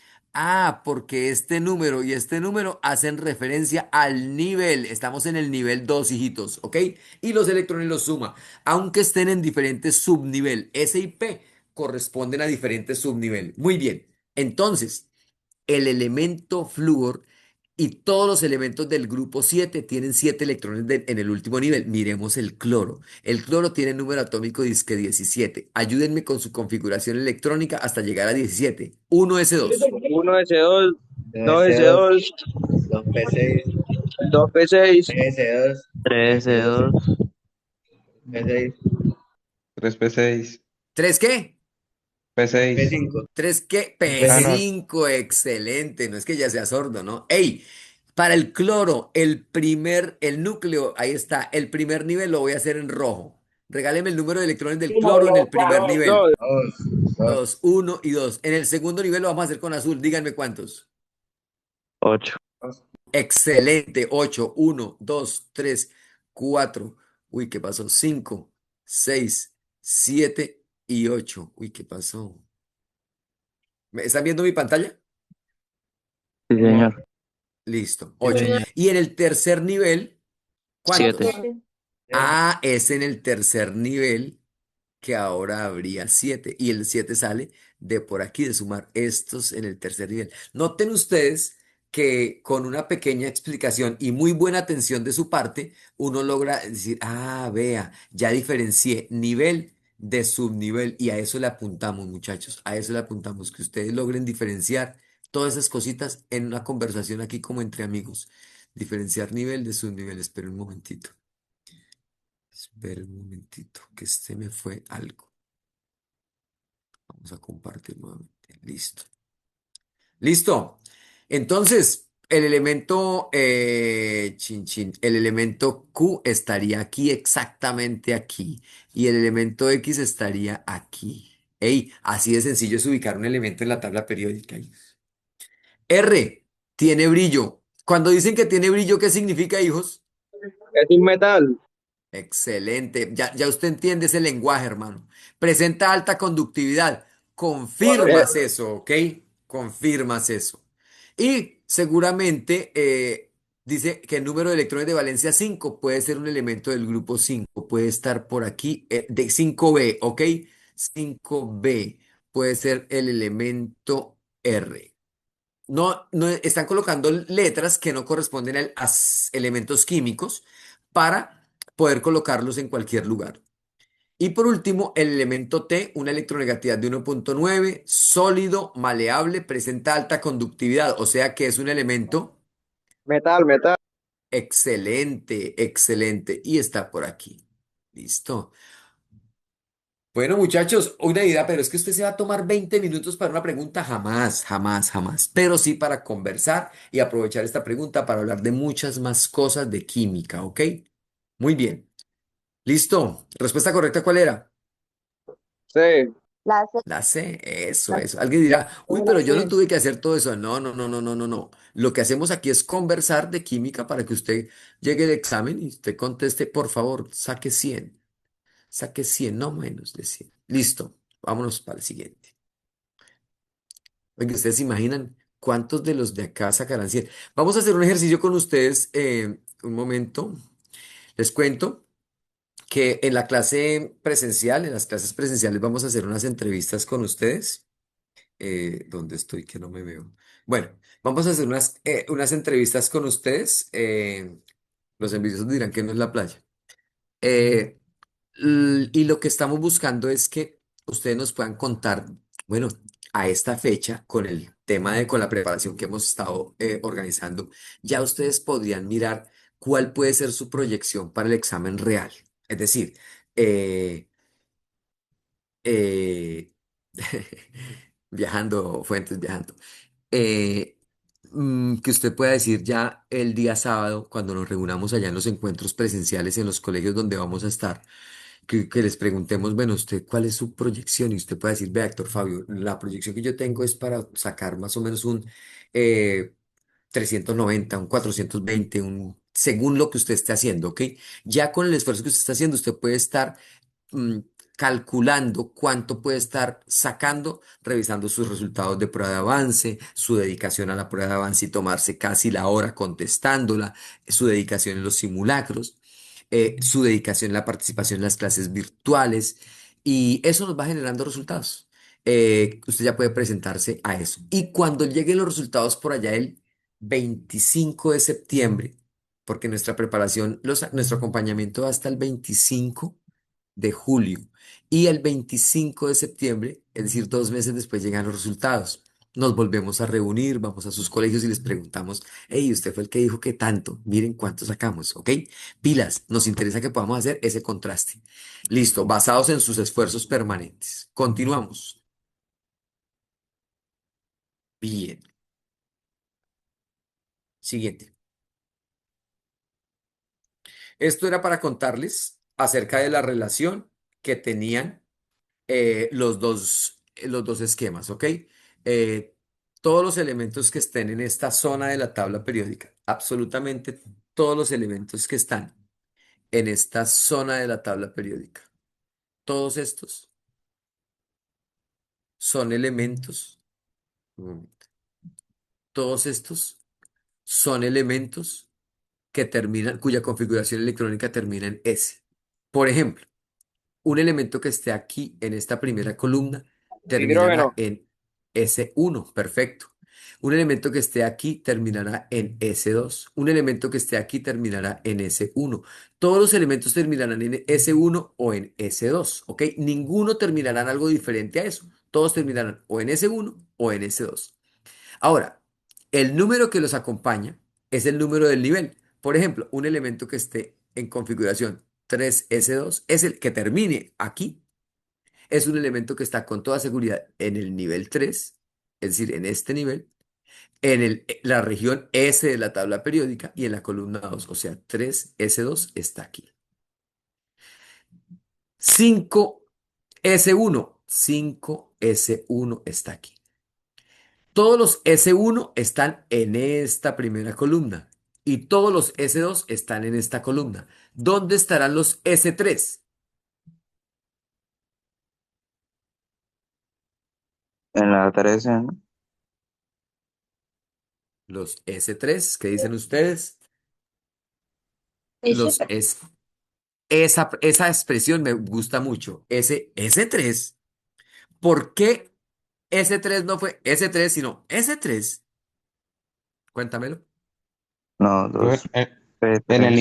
A: Porque este número y este número hacen referencia al nivel. Estamos en el nivel 2, hijitos, ¿ok? Y los electrones los suma. Aunque estén en diferentes subnivel. S y P corresponden a diferentes subnivel. Muy bien. Entonces, el elemento flúor y todos los elementos del grupo 7 tienen 7 electrones en el último nivel. Miremos el cloro. El cloro tiene número atómico disque 17. Ayúdenme con su configuración electrónica hasta llegar a 17. 1s2.
C: 1S2,
D: 2S2,
C: 2S2,
D: 2P6,
C: 2P6,
D: 3S2, 3S2,
G: 3
D: P6,
C: 3P6,
A: ¿3 qué?
C: P6.
D: P5,
A: 3 qué?
C: Ah, no.
A: P5. Excelente. No es que ya sea sordo, ¿no? ¡Ey! Para el cloro, el núcleo, ahí está. El primer nivel lo voy a hacer en rojo. Regáleme el número de electrones del cloro en el primer nivel.
C: 2,
D: 2, 2,
A: 2, uno y 2. En el segundo nivel lo vamos a hacer con azul. Díganme cuántos.
G: 8.
D: 2,
A: Excelente. 8, 1, 2, 3, 4. Uy, ¿qué pasó? 5, 6, 7 y 8. Uy, ¿qué pasó? ¿Me están viendo mi pantalla?
G: Sí,
D: señor,
G: señor.
A: Listo.
D: sí,
A: 8.
D: señor,
A: Y en el tercer nivel,
G: 7.
A: ¿cuántos?
E: 7.
A: Es en el tercer nivel que ahora habría 7 y el 7 sale de por aquí, de sumar estos en el tercer nivel. Noten ustedes que con una pequeña explicación y muy buena atención de su parte, uno logra decir, vea, ya diferencié nivel de subnivel y a eso le apuntamos, muchachos, a eso le apuntamos, que ustedes logren diferenciar todas esas cositas en una conversación aquí como entre amigos. Diferenciar nivel de subnivel. Espera un momentito. Espera un momentito, que este me fue algo. Vamos a compartir nuevamente. Listo. Listo. Entonces, el elemento el elemento Q estaría aquí, exactamente aquí. Y el elemento X estaría aquí. Ey, así de sencillo es ubicar un elemento en la tabla periódica. R, tiene brillo. Cuando dicen que tiene brillo, ¿qué significa, hijos?
C: es un metal.
A: Excelente. Ya usted entiende ese lenguaje, hermano. Presenta alta conductividad.
C: Eh,
A: Confirmas eso, ¿ok? Confirmas eso. Y seguramente dice que el número de electrones de valencia 5 puede ser un elemento del grupo 5. Puede estar por aquí, de 5b, ¿ok? 5b puede ser el elemento R. no están colocando letras que no corresponden a elementos químicos para poder colocarlos en cualquier lugar. Y por último, el elemento T, una electronegatividad de 1,9, sólido, maleable, presenta alta conductividad, o sea que es un elemento
C: Metal, metal.
A: excelente, excelente. Y está por aquí. Listo. Bueno, muchachos, una idea, pero es que usted se va a tomar 20 minutos para una pregunta, jamás, jamás, jamás. Pero sí para conversar y aprovechar esta pregunta para hablar de muchas más cosas de química, ¿ok? Muy bien. Listo. ¿Respuesta correcta cuál era?
C: Sí.
E: La C,
A: La C, eso,
E: la
A: eso. Alguien dirá, uy, pero yo no
F: Sí.
A: tuve que hacer todo eso. No, no, no, no, no, no, no. Lo que hacemos aquí es conversar de química para que usted llegue al examen y usted conteste, por favor, saque 100. Saque 100, no menos de 100. Listo. Vámonos para el siguiente. Oye, ¿ustedes se imaginan cuántos de los de acá sacarán 100? Vamos a hacer un ejercicio con ustedes. Un momento. Les cuento que en la clase presencial, en las clases presenciales, vamos a hacer unas entrevistas con ustedes. ¿Dónde estoy? Que no me veo. Bueno, vamos a hacer unas entrevistas con ustedes. Los envidiosos dirán que no es la playa. Eh, y lo que estamos buscando es que ustedes nos puedan contar, bueno, a esta fecha, con el tema con la preparación que hemos estado organizando, ya ustedes podrían mirar cuál puede ser su proyección para el examen real. Es decir, eh, eh, viajando, Fuentes, viajando. eh, que usted pueda decir ya el día sábado, cuando nos reunamos allá en los encuentros presenciales en los colegios donde vamos a estar, que les preguntemos, bueno, usted, ¿cuál es su proyección? Y usted puede decir, ve, Héctor Fabio, la proyección que yo tengo es para sacar más o menos un 390, un 420, según lo que usted esté haciendo, ¿ok? Ya con el esfuerzo que usted está haciendo, usted puede estar mm, calculando cuánto puede estar sacando, revisando sus resultados de prueba de avance, su dedicación a la prueba de avance y tomarse casi la hora contestándola, su dedicación en los simulacros, su dedicación en la participación en las clases virtuales, y eso nos va generando resultados. Usted ya puede presentarse a eso. Y cuando lleguen los resultados por allá el 25 de septiembre, porque nuestra preparación, nuestro acompañamiento va hasta el 25 de julio. Y el 25 de septiembre, es decir, 2 meses después, llegan los resultados. Nos volvemos a reunir, vamos a sus colegios y les preguntamos, hey, usted fue el que dijo que tanto, miren cuánto sacamos, ¿ok? Pilas, nos interesa que podamos hacer ese contraste. Listo, basados en sus esfuerzos permanentes. Continuamos. Bien. Siguiente. Esto era para contarles acerca de la relación que tenían los dos esquemas, ¿ok? Todos los elementos que estén en esta zona de la tabla periódica, absolutamente todos los elementos que están en esta zona de la tabla periódica, todos estos son elementos, un momento, todos estos son elementos que terminan, cuya configuración electrónica termina en S. Por ejemplo, un elemento que esté aquí en esta primera columna terminará
C: Hidrógeno.
A: en S1, perfecto. Un elemento que esté aquí terminará en S2. Un elemento que esté aquí terminará en S1. Todos los elementos terminarán en S1 o en S2, ¿ok? Ninguno terminará en algo diferente a eso. Todos terminarán o en S1 o en S2. Ahora, el número que los acompaña es el número del nivel. Por ejemplo, un elemento que esté en configuración 3S2 es el que termine aquí. Es un elemento que está con toda seguridad en el nivel 3, es decir, en este nivel, la región S de la tabla periódica y en la columna 2, o sea, 3S2 está aquí. 5S1, 5S1 está aquí. Todos los S1 están en esta primera columna y todos los S2 están en esta columna. ¿Dónde estarán los S3?
G: En la 13, ¿no?
A: Los S3, ¿qué dicen ustedes?
B: Ese
A: Los S. Esa expresión me gusta mucho. S3. ¿Por qué S3 no fue S3, sino S3? Cuéntamelo.
G: No,
H: Profe,
G: dos p tres.
H: en el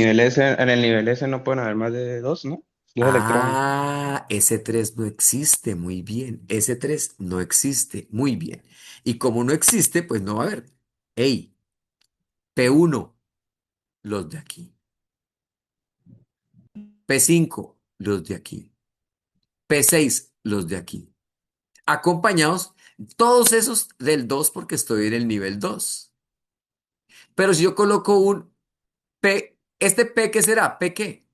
H: nivel S no pueden haber más de dos, ¿no? Dos electrones.
A: Ah, S3 no existe, muy bien. S3 no existe, muy bien. Y como no existe, pues no va a haber. Ey, P1, los de aquí. P5, los de aquí. P6, los de aquí. Acompañados, todos esos del 2 porque estoy en el nivel 2. Pero si yo coloco un P, ¿este P qué será? ¿P qué?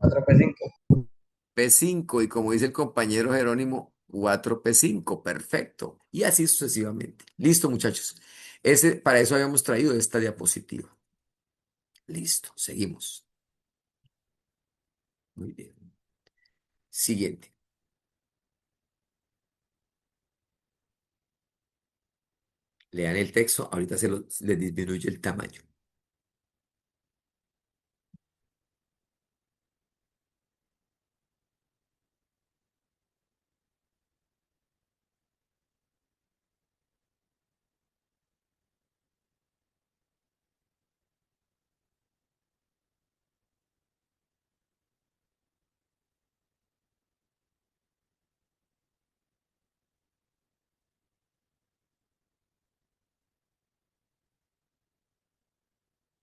D: 4P5.
A: P5 y como dice el compañero Jerónimo, 4P5, perfecto. Y así sucesivamente. Listo, muchachos. Para eso habíamos traído esta diapositiva. Listo, seguimos. Muy bien. Siguiente. Lean el texto, ahorita les disminuye el tamaño.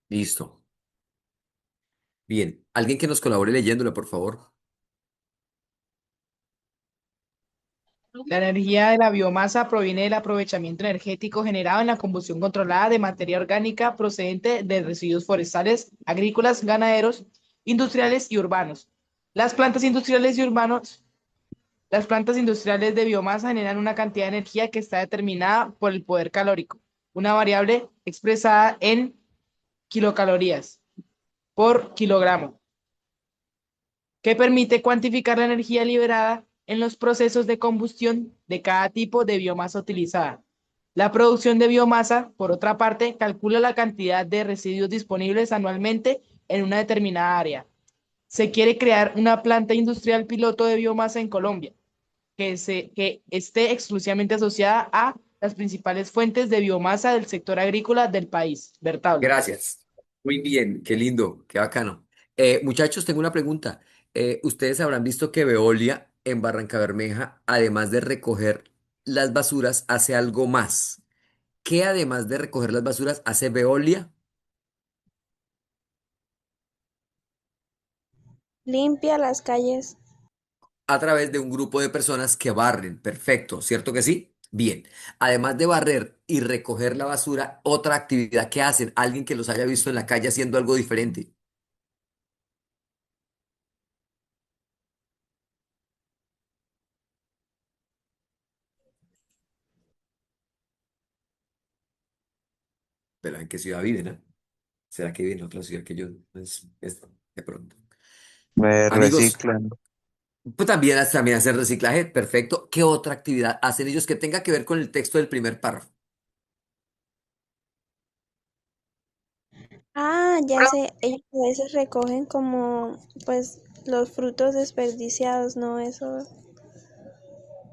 A: Listo. Bien. Alguien que nos colabore leyéndolo, por favor.
F: La energía de la biomasa proviene del aprovechamiento energético generado en la combustión controlada de materia orgánica procedente de residuos forestales, agrícolas, ganaderos, industriales y urbanos. Las plantas industriales y urbanos, las plantas industriales de biomasa generan una cantidad de energía que está determinada por el poder calórico, una variable expresada en kilocalorías por kilogramo, que permite cuantificar la energía liberada en los procesos de combustión de cada tipo de biomasa utilizada. La producción de biomasa, por otra parte, calcula la cantidad de residuos disponibles anualmente en una determinada área. Se quiere crear una planta industrial piloto de biomasa en Colombia, que esté exclusivamente asociada a las principales fuentes de biomasa del sector agrícola del país. Bertable.
A: Gracias. Muy bien, qué lindo, qué bacano. Muchachos, tengo una pregunta. Ustedes habrán visto que Veolia en Barranca Bermeja, además de recoger las basuras, hace algo más. ¿Qué además de recoger las basuras hace Veolia?
B: Limpia las calles.
A: A través de un grupo de personas que barren. Perfecto, ¿cierto que sí? Bien. Además de barrer y recoger la basura, otra actividad que hacen, alguien que los haya visto en la calle haciendo algo diferente. Pero ¿en qué ciudad viven, ah? ¿Será que viven en otra ciudad que yo? De pronto.
G: Me
A: Amigos,
G: reciclan.
A: pues también hacen reciclaje. Perfecto. ¿Qué otra actividad hacen ellos que tenga que ver con el texto del primer párrafo?
B: Ah, ya sé, ellos a veces recogen como, pues, los frutos desperdiciados, ¿no? Eso.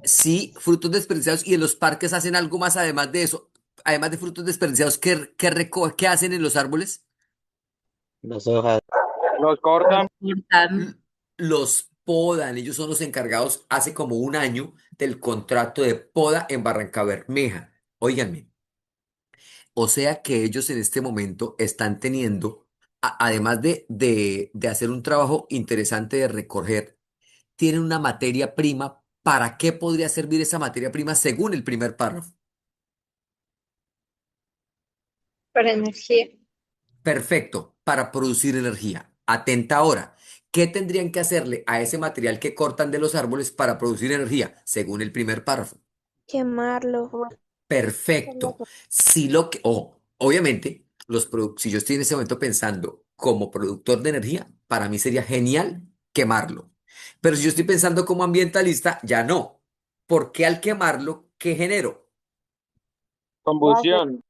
A: Sí, frutos desperdiciados y en los parques hacen algo más además de eso. Además de frutos desperdiciados, ¿qué hacen en los árboles?
C: Las hojas. Los cortan.
A: L- Los podan. Ellos son los encargados hace como un año del contrato de poda en Barranca Bermeja. Óiganme. O sea que ellos en este momento están teniendo, además de hacer un trabajo interesante de recoger, tienen una materia prima. ¿Para qué podría servir esa materia prima según el primer párrafo?
E: Para energía.
A: Perfecto, para producir energía. Atenta ahora. ¿Qué tendrían que hacerle a ese material que cortan de los árboles para producir energía según el primer párrafo?
B: Quemarlo.
A: Perfecto. Si lo que, obviamente, si yo estoy en ese momento pensando como productor de energía, para mí sería genial quemarlo. Pero si yo estoy pensando como ambientalista, ya no. Porque al quemarlo, ¿qué genero?
C: Combustión.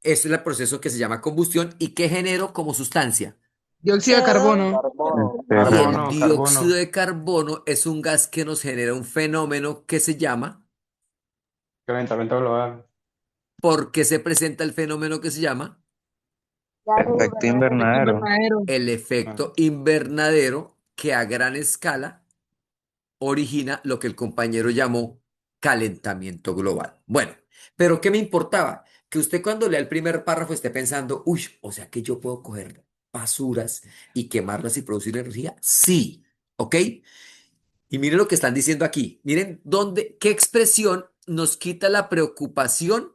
A: Eso es el proceso que se llama combustión. ¿Y qué genero como sustancia?
F: Dióxido de
B: CO2.
F: carbono.
C: Carbono.
A: Y
G: CO2.
A: el
H: Carbono,
A: dióxido
H: carbono.
A: de carbono es un gas que nos genera un fenómeno que se llama
H: Calentamiento global.
A: porque se presenta el fenómeno que se llama
E: Gases
G: Efecto
E: invernaderos.
F: Efecto
G: invernadero.
F: invernadero.
A: el
H: Ah,
A: efecto invernadero, que a gran escala origina lo que el compañero llamó calentamiento global. Bueno, pero ¿qué me importaba? Que usted cuando lea el primer párrafo esté pensando, uy, o sea que yo puedo coger basuras y quemarlas y producir energía. Sí, ¿ok? Y miren lo que están diciendo aquí. Miren dónde, qué expresión nos quita la preocupación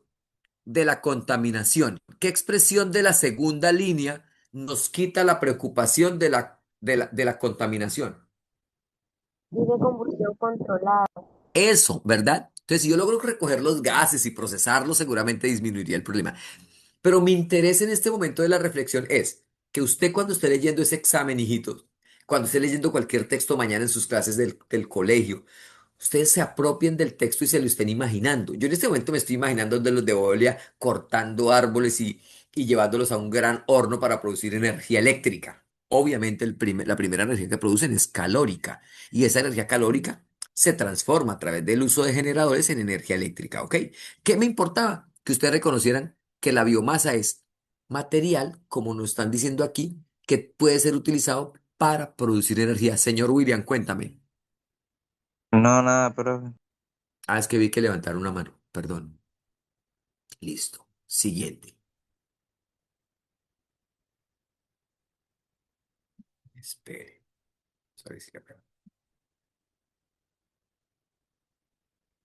A: de la contaminación. ¿Qué expresión de la segunda línea nos quita la preocupación de la contaminación?
E: Dice combustión controlada.
A: Eso, ¿verdad? Entonces, si yo logro recoger los gases y procesarlos, seguramente disminuiría el problema. Pero mi interés en este momento de la reflexión es que usted cuando esté leyendo ese examen, hijitos, cuando esté leyendo cualquier texto mañana en sus clases del colegio, ustedes se apropien del texto y se lo estén imaginando. Yo en este momento me estoy imaginando de los de Boblia cortando árboles y llevándolos a un gran horno para producir energía eléctrica. Obviamente la primera energía que producen es calórica y esa energía calórica se transforma a través del uso de generadores en energía eléctrica, ¿ok? ¿Qué me importaba? Que ustedes reconocieran que la biomasa es material, como nos están diciendo aquí, que puede ser utilizado para producir energía. Señor William, cuéntame.
G: No, nada, profe.
A: Ah, es que vi que levantaron una mano. Perdón. Listo. Siguiente. Espere. Sorry, sí,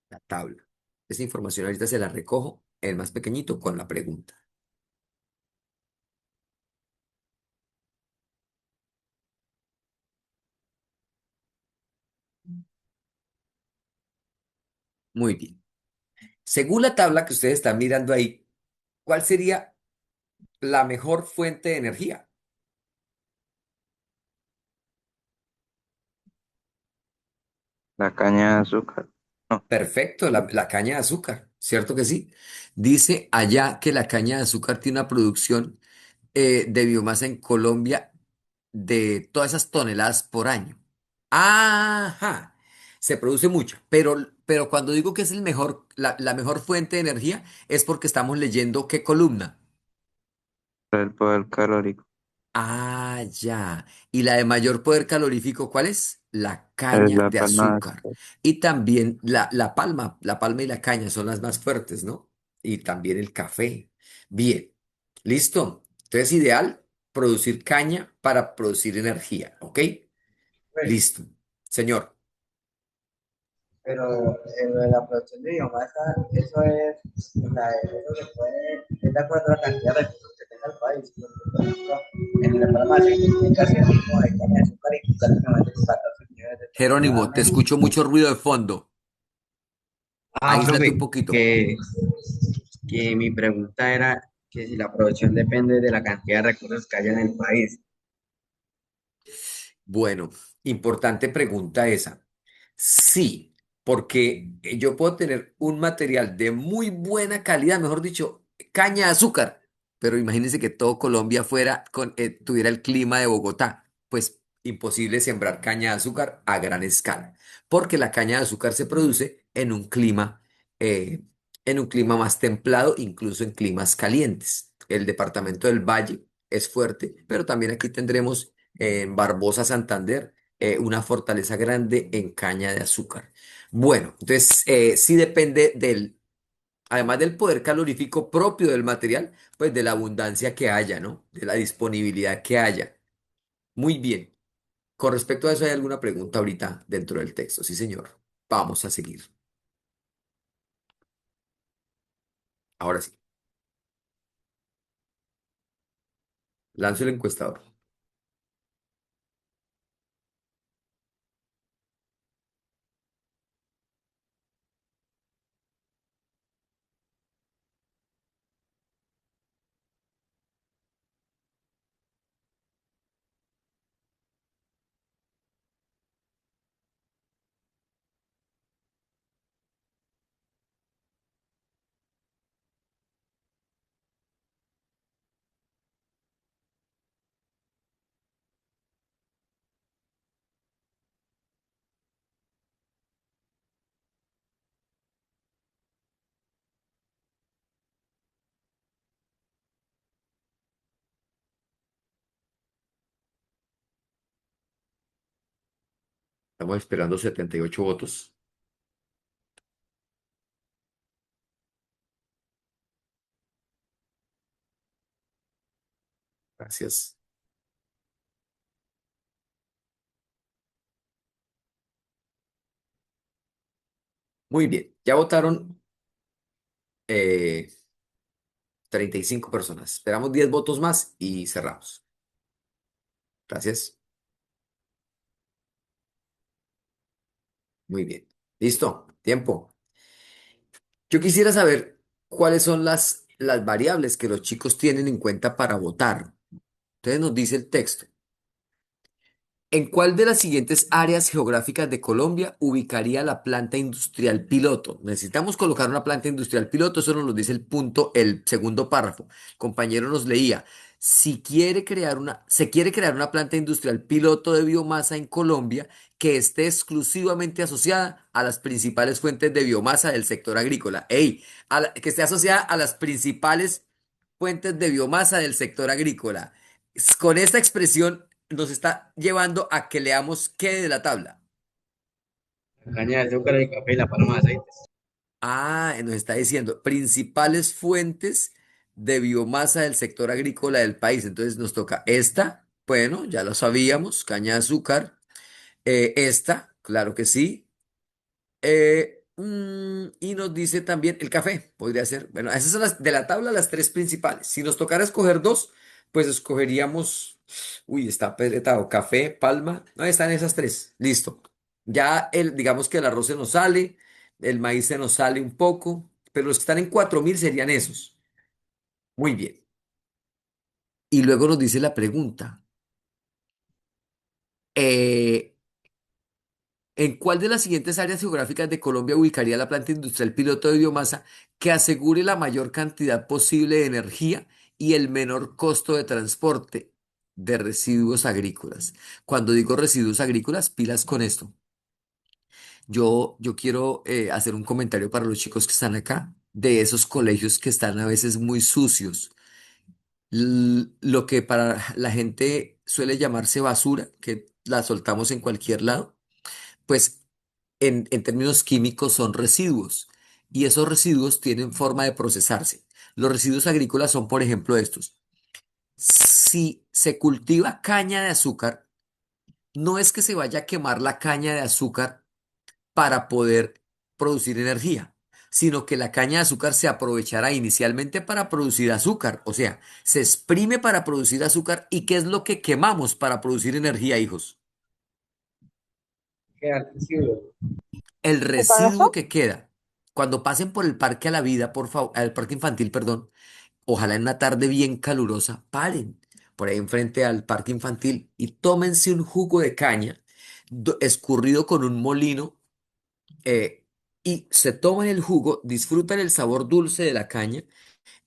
A: la tabla. Esta información ahorita se la recojo, el más pequeñito, con la pregunta. Muy bien. Según la tabla que ustedes están mirando ahí, ¿cuál sería la mejor fuente de energía?
G: La caña de azúcar. No,
A: Perfecto, la caña de azúcar, ¿cierto que sí? Dice allá que la caña de azúcar tiene una producción de biomasa en Colombia de todas esas toneladas por año. Ajá, se produce mucho, pero cuando digo que es la mejor fuente de energía es porque estamos leyendo qué columna.
G: el poder calórico.
A: Ah, ya. ¿Y la de mayor poder calorífico cuál es? La
G: Es
A: caña
G: la
A: de
G: palma de
A: azúcar. Y también la palma y la caña son las más fuertes, ¿no? Y también el café. Bien, listo. Entonces, ideal producir caña para producir energía, ¿ok?
D: Pues,
A: Listo. Señor,
D: pero lo de la producción de biomasa, eso es, o sea, eso se puede, es de acuerdo a la cantidad de recursos que tenga el país. Porque, por ejemplo, en la farmacia hay casi el mismo de caña de azúcar y prácticamente 14 millones de toneladas
A: Jerónimo, te
D: menos.
A: escucho mucho ruido de fondo. Aíslate
D: Profe,
A: un poquito.
D: que mi pregunta era que si la producción depende de la cantidad de recursos que haya en el país.
A: Bueno, importante pregunta esa. Sí, porque yo puedo tener un material de muy buena calidad, mejor dicho, caña de azúcar, pero imagínense que todo Colombia tuviera el clima de Bogotá, pues imposible sembrar caña de azúcar a gran escala, porque la caña de azúcar se produce eh, en un clima más templado, incluso en climas calientes. El departamento del Valle es fuerte, pero también aquí tendremos en Barbosa, Santander, una fortaleza grande en caña de azúcar. Bueno, entonces sí depende además del poder calorífico propio del material, pues de la abundancia que haya, ¿no? De la disponibilidad que haya. Muy bien. Con respecto a eso, ¿hay alguna pregunta ahorita dentro del texto? Sí, señor. Vamos a seguir. Ahora sí, lanzo el encuestador. Estamos esperando 78 votos. Gracias. Muy bien. Ya votaron 35 personas. Esperamos 10 votos más y cerramos. Gracias. Muy bien. Listo. Tiempo. Yo quisiera saber cuáles son las variables que los chicos tienen en cuenta para votar. Entonces nos dice el texto. ¿En cuál de las siguientes áreas geográficas de Colombia ubicaría la planta industrial piloto? Necesitamos colocar una planta industrial piloto, eso nos lo dice el punto, el segundo párrafo. El compañero nos leía, si quiere crear se quiere crear una planta industrial piloto de biomasa en Colombia que esté exclusivamente asociada a las principales fuentes de biomasa del sector agrícola. ¡Ey! Que esté asociada a las principales fuentes de biomasa del sector agrícola. Con esta expresión nos está llevando a que leamos qué de la tabla.
D: La caña de azúcar, el café y la palma de aceite.
A: Ah, nos está diciendo principales fuentes de biomasa del sector agrícola del país. Entonces nos toca esta, bueno, ya lo sabíamos, caña de azúcar. Esta, claro que sí. Y nos dice también el café, podría ser. Bueno, esas son las de la tabla, las tres principales. Si nos tocara escoger dos, pues escogeríamos. Uy, está apretado. Café, palma. No, están esas tres. Listo. Ya digamos que el arroz se nos sale, el maíz se nos sale un poco, pero los que están en 4000 serían esos. Muy bien. Y luego nos dice la pregunta. eh, ¿En cuál de las siguientes áreas geográficas de Colombia ubicaría la planta industrial piloto de biomasa que asegure la mayor cantidad posible de energía y el menor costo de transporte de residuos agrícolas? Cuando digo residuos agrícolas, pilas con esto. Yo quiero hacer un comentario para los chicos que están acá, de esos colegios que están a veces muy sucios. Lo que para la gente suele llamarse basura, que la soltamos en cualquier lado, pues en términos químicos son residuos y esos residuos tienen forma de procesarse. Los residuos agrícolas son, por ejemplo, estos. Si se cultiva caña de azúcar, no es que se vaya a quemar la caña de azúcar para poder producir energía, sino que la caña de azúcar se aprovechará inicialmente para producir azúcar, o sea, se exprime para producir azúcar. ¿Y qué es lo que quemamos para producir energía, hijos?
D: Queda el residuo.
A: El
E: ¿Se paga
A: residuo
E: eso?
A: que queda. Cuando pasen por el parque a la vida, por favor, al parque infantil, perdón, ojalá en una tarde bien calurosa, paren por ahí enfrente al parque infantil y tómense un jugo de caña escurrido con un molino, eh, y se toman el jugo, disfrutan el sabor dulce de la caña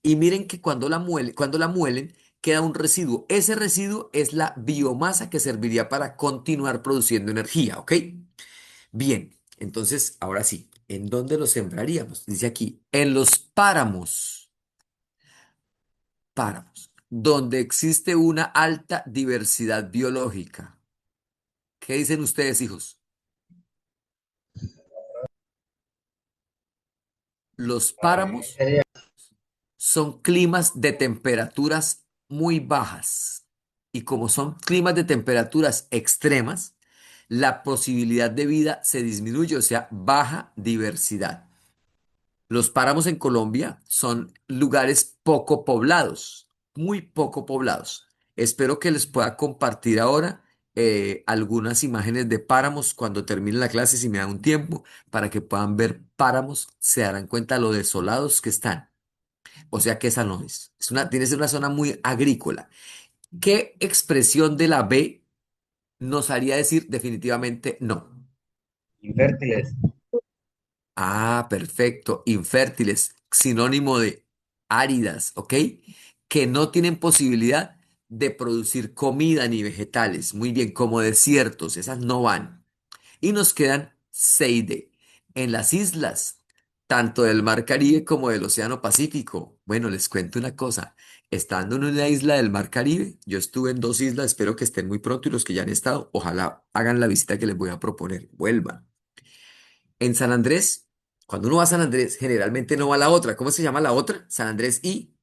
A: y miren que cuando la muelen, queda un residuo. Ese residuo es la biomasa que serviría para continuar produciendo energía, ¿ok? Bien, entonces, ahora sí, ¿en dónde lo sembraríamos? Dice aquí, en los páramos, donde existe una alta diversidad biológica. ¿Qué dicen ustedes, hijos? Los
D: Para mí
A: páramos
D: sería
A: son climas de temperaturas muy bajas. Y como son climas de temperaturas extremas, la posibilidad de vida se disminuye, o sea, baja diversidad. Los páramos en Colombia son lugares poco poblados, muy poco poblados. Espero que les pueda compartir ahora algunas imágenes de páramos cuando termine la clase, si me da un tiempo, para que puedan ver páramos, se darán cuenta lo desolados que están. O sea que esa no es. Tiene que ser una zona muy agrícola. ¿Qué expresión de la B nos haría decir definitivamente no?
D: infértiles.
A: Ah, perfecto. Infértiles, sinónimo de áridas, ¿ok? Que no tienen posibilidad de producir comida ni vegetales. Muy bien, como desiertos, esas no van. Y nos quedan 6D. En las islas, tanto del Mar Caribe como del Océano Pacífico. Bueno, les cuento una cosa. Estando en una isla del Mar Caribe, yo estuve en dos islas, espero que estén muy pronto y los que ya han estado, ojalá hagan la visita que les voy a proponer, vuelvan. En San Andrés, cuando uno va a San Andrés, generalmente no va a la otra. ¿Cómo se llama la otra? San Andrés
G: Providencia.
A: y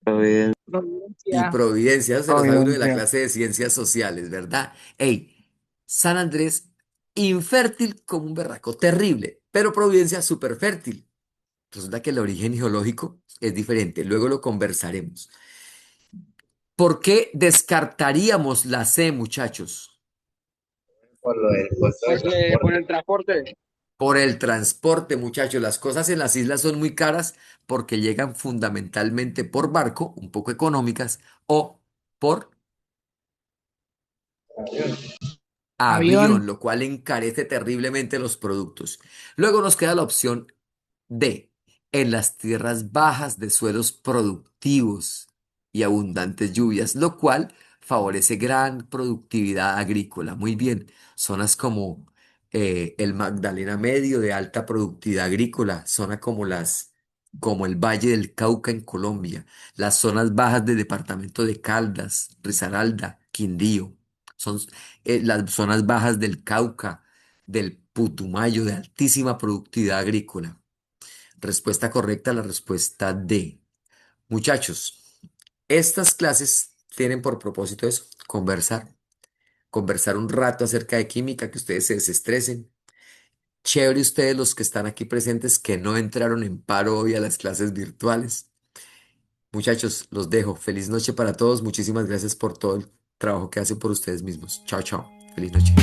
F: Providencia.
A: Providencia. Eso se lo sabe uno de la
C: Providencia.
A: clase de ciencias sociales, ¿verdad? Ey, San Andrés, infértil como un berraco, terrible, pero Providencia, súper fértil. Resulta que el origen geológico es diferente, luego lo conversaremos. ¿Por qué descartaríamos la C, muchachos?
D: Por lo del costo del
C: Por
D: transporte.
C: el transporte.
A: Por el transporte, muchachos. Las cosas en las islas son muy caras porque llegan fundamentalmente por barco, un poco económicas, o por
F: Avión.
A: avión, lo cual encarece terriblemente los productos. Luego nos queda la opción D, en las tierras bajas de suelos productivos y abundantes lluvias, lo cual favorece gran productividad agrícola. Muy bien, zonas como el Magdalena Medio de alta productividad agrícola, zona como el Valle del Cauca en Colombia, las zonas bajas del departamento de Caldas, Risaralda, Quindío, son las zonas bajas del Cauca, del Putumayo, de altísima productividad agrícola. Respuesta correcta, la respuesta D. Muchachos, estas clases tienen por propósito eso, conversar un rato acerca de química, que ustedes se desestresen. Chévere ustedes los que están aquí presentes que no entraron en paro hoy a las clases virtuales. Muchachos, los dejo. Feliz noche para todos. Muchísimas gracias por todo el trabajo que hacen por ustedes mismos. Chao, chao. Feliz noche.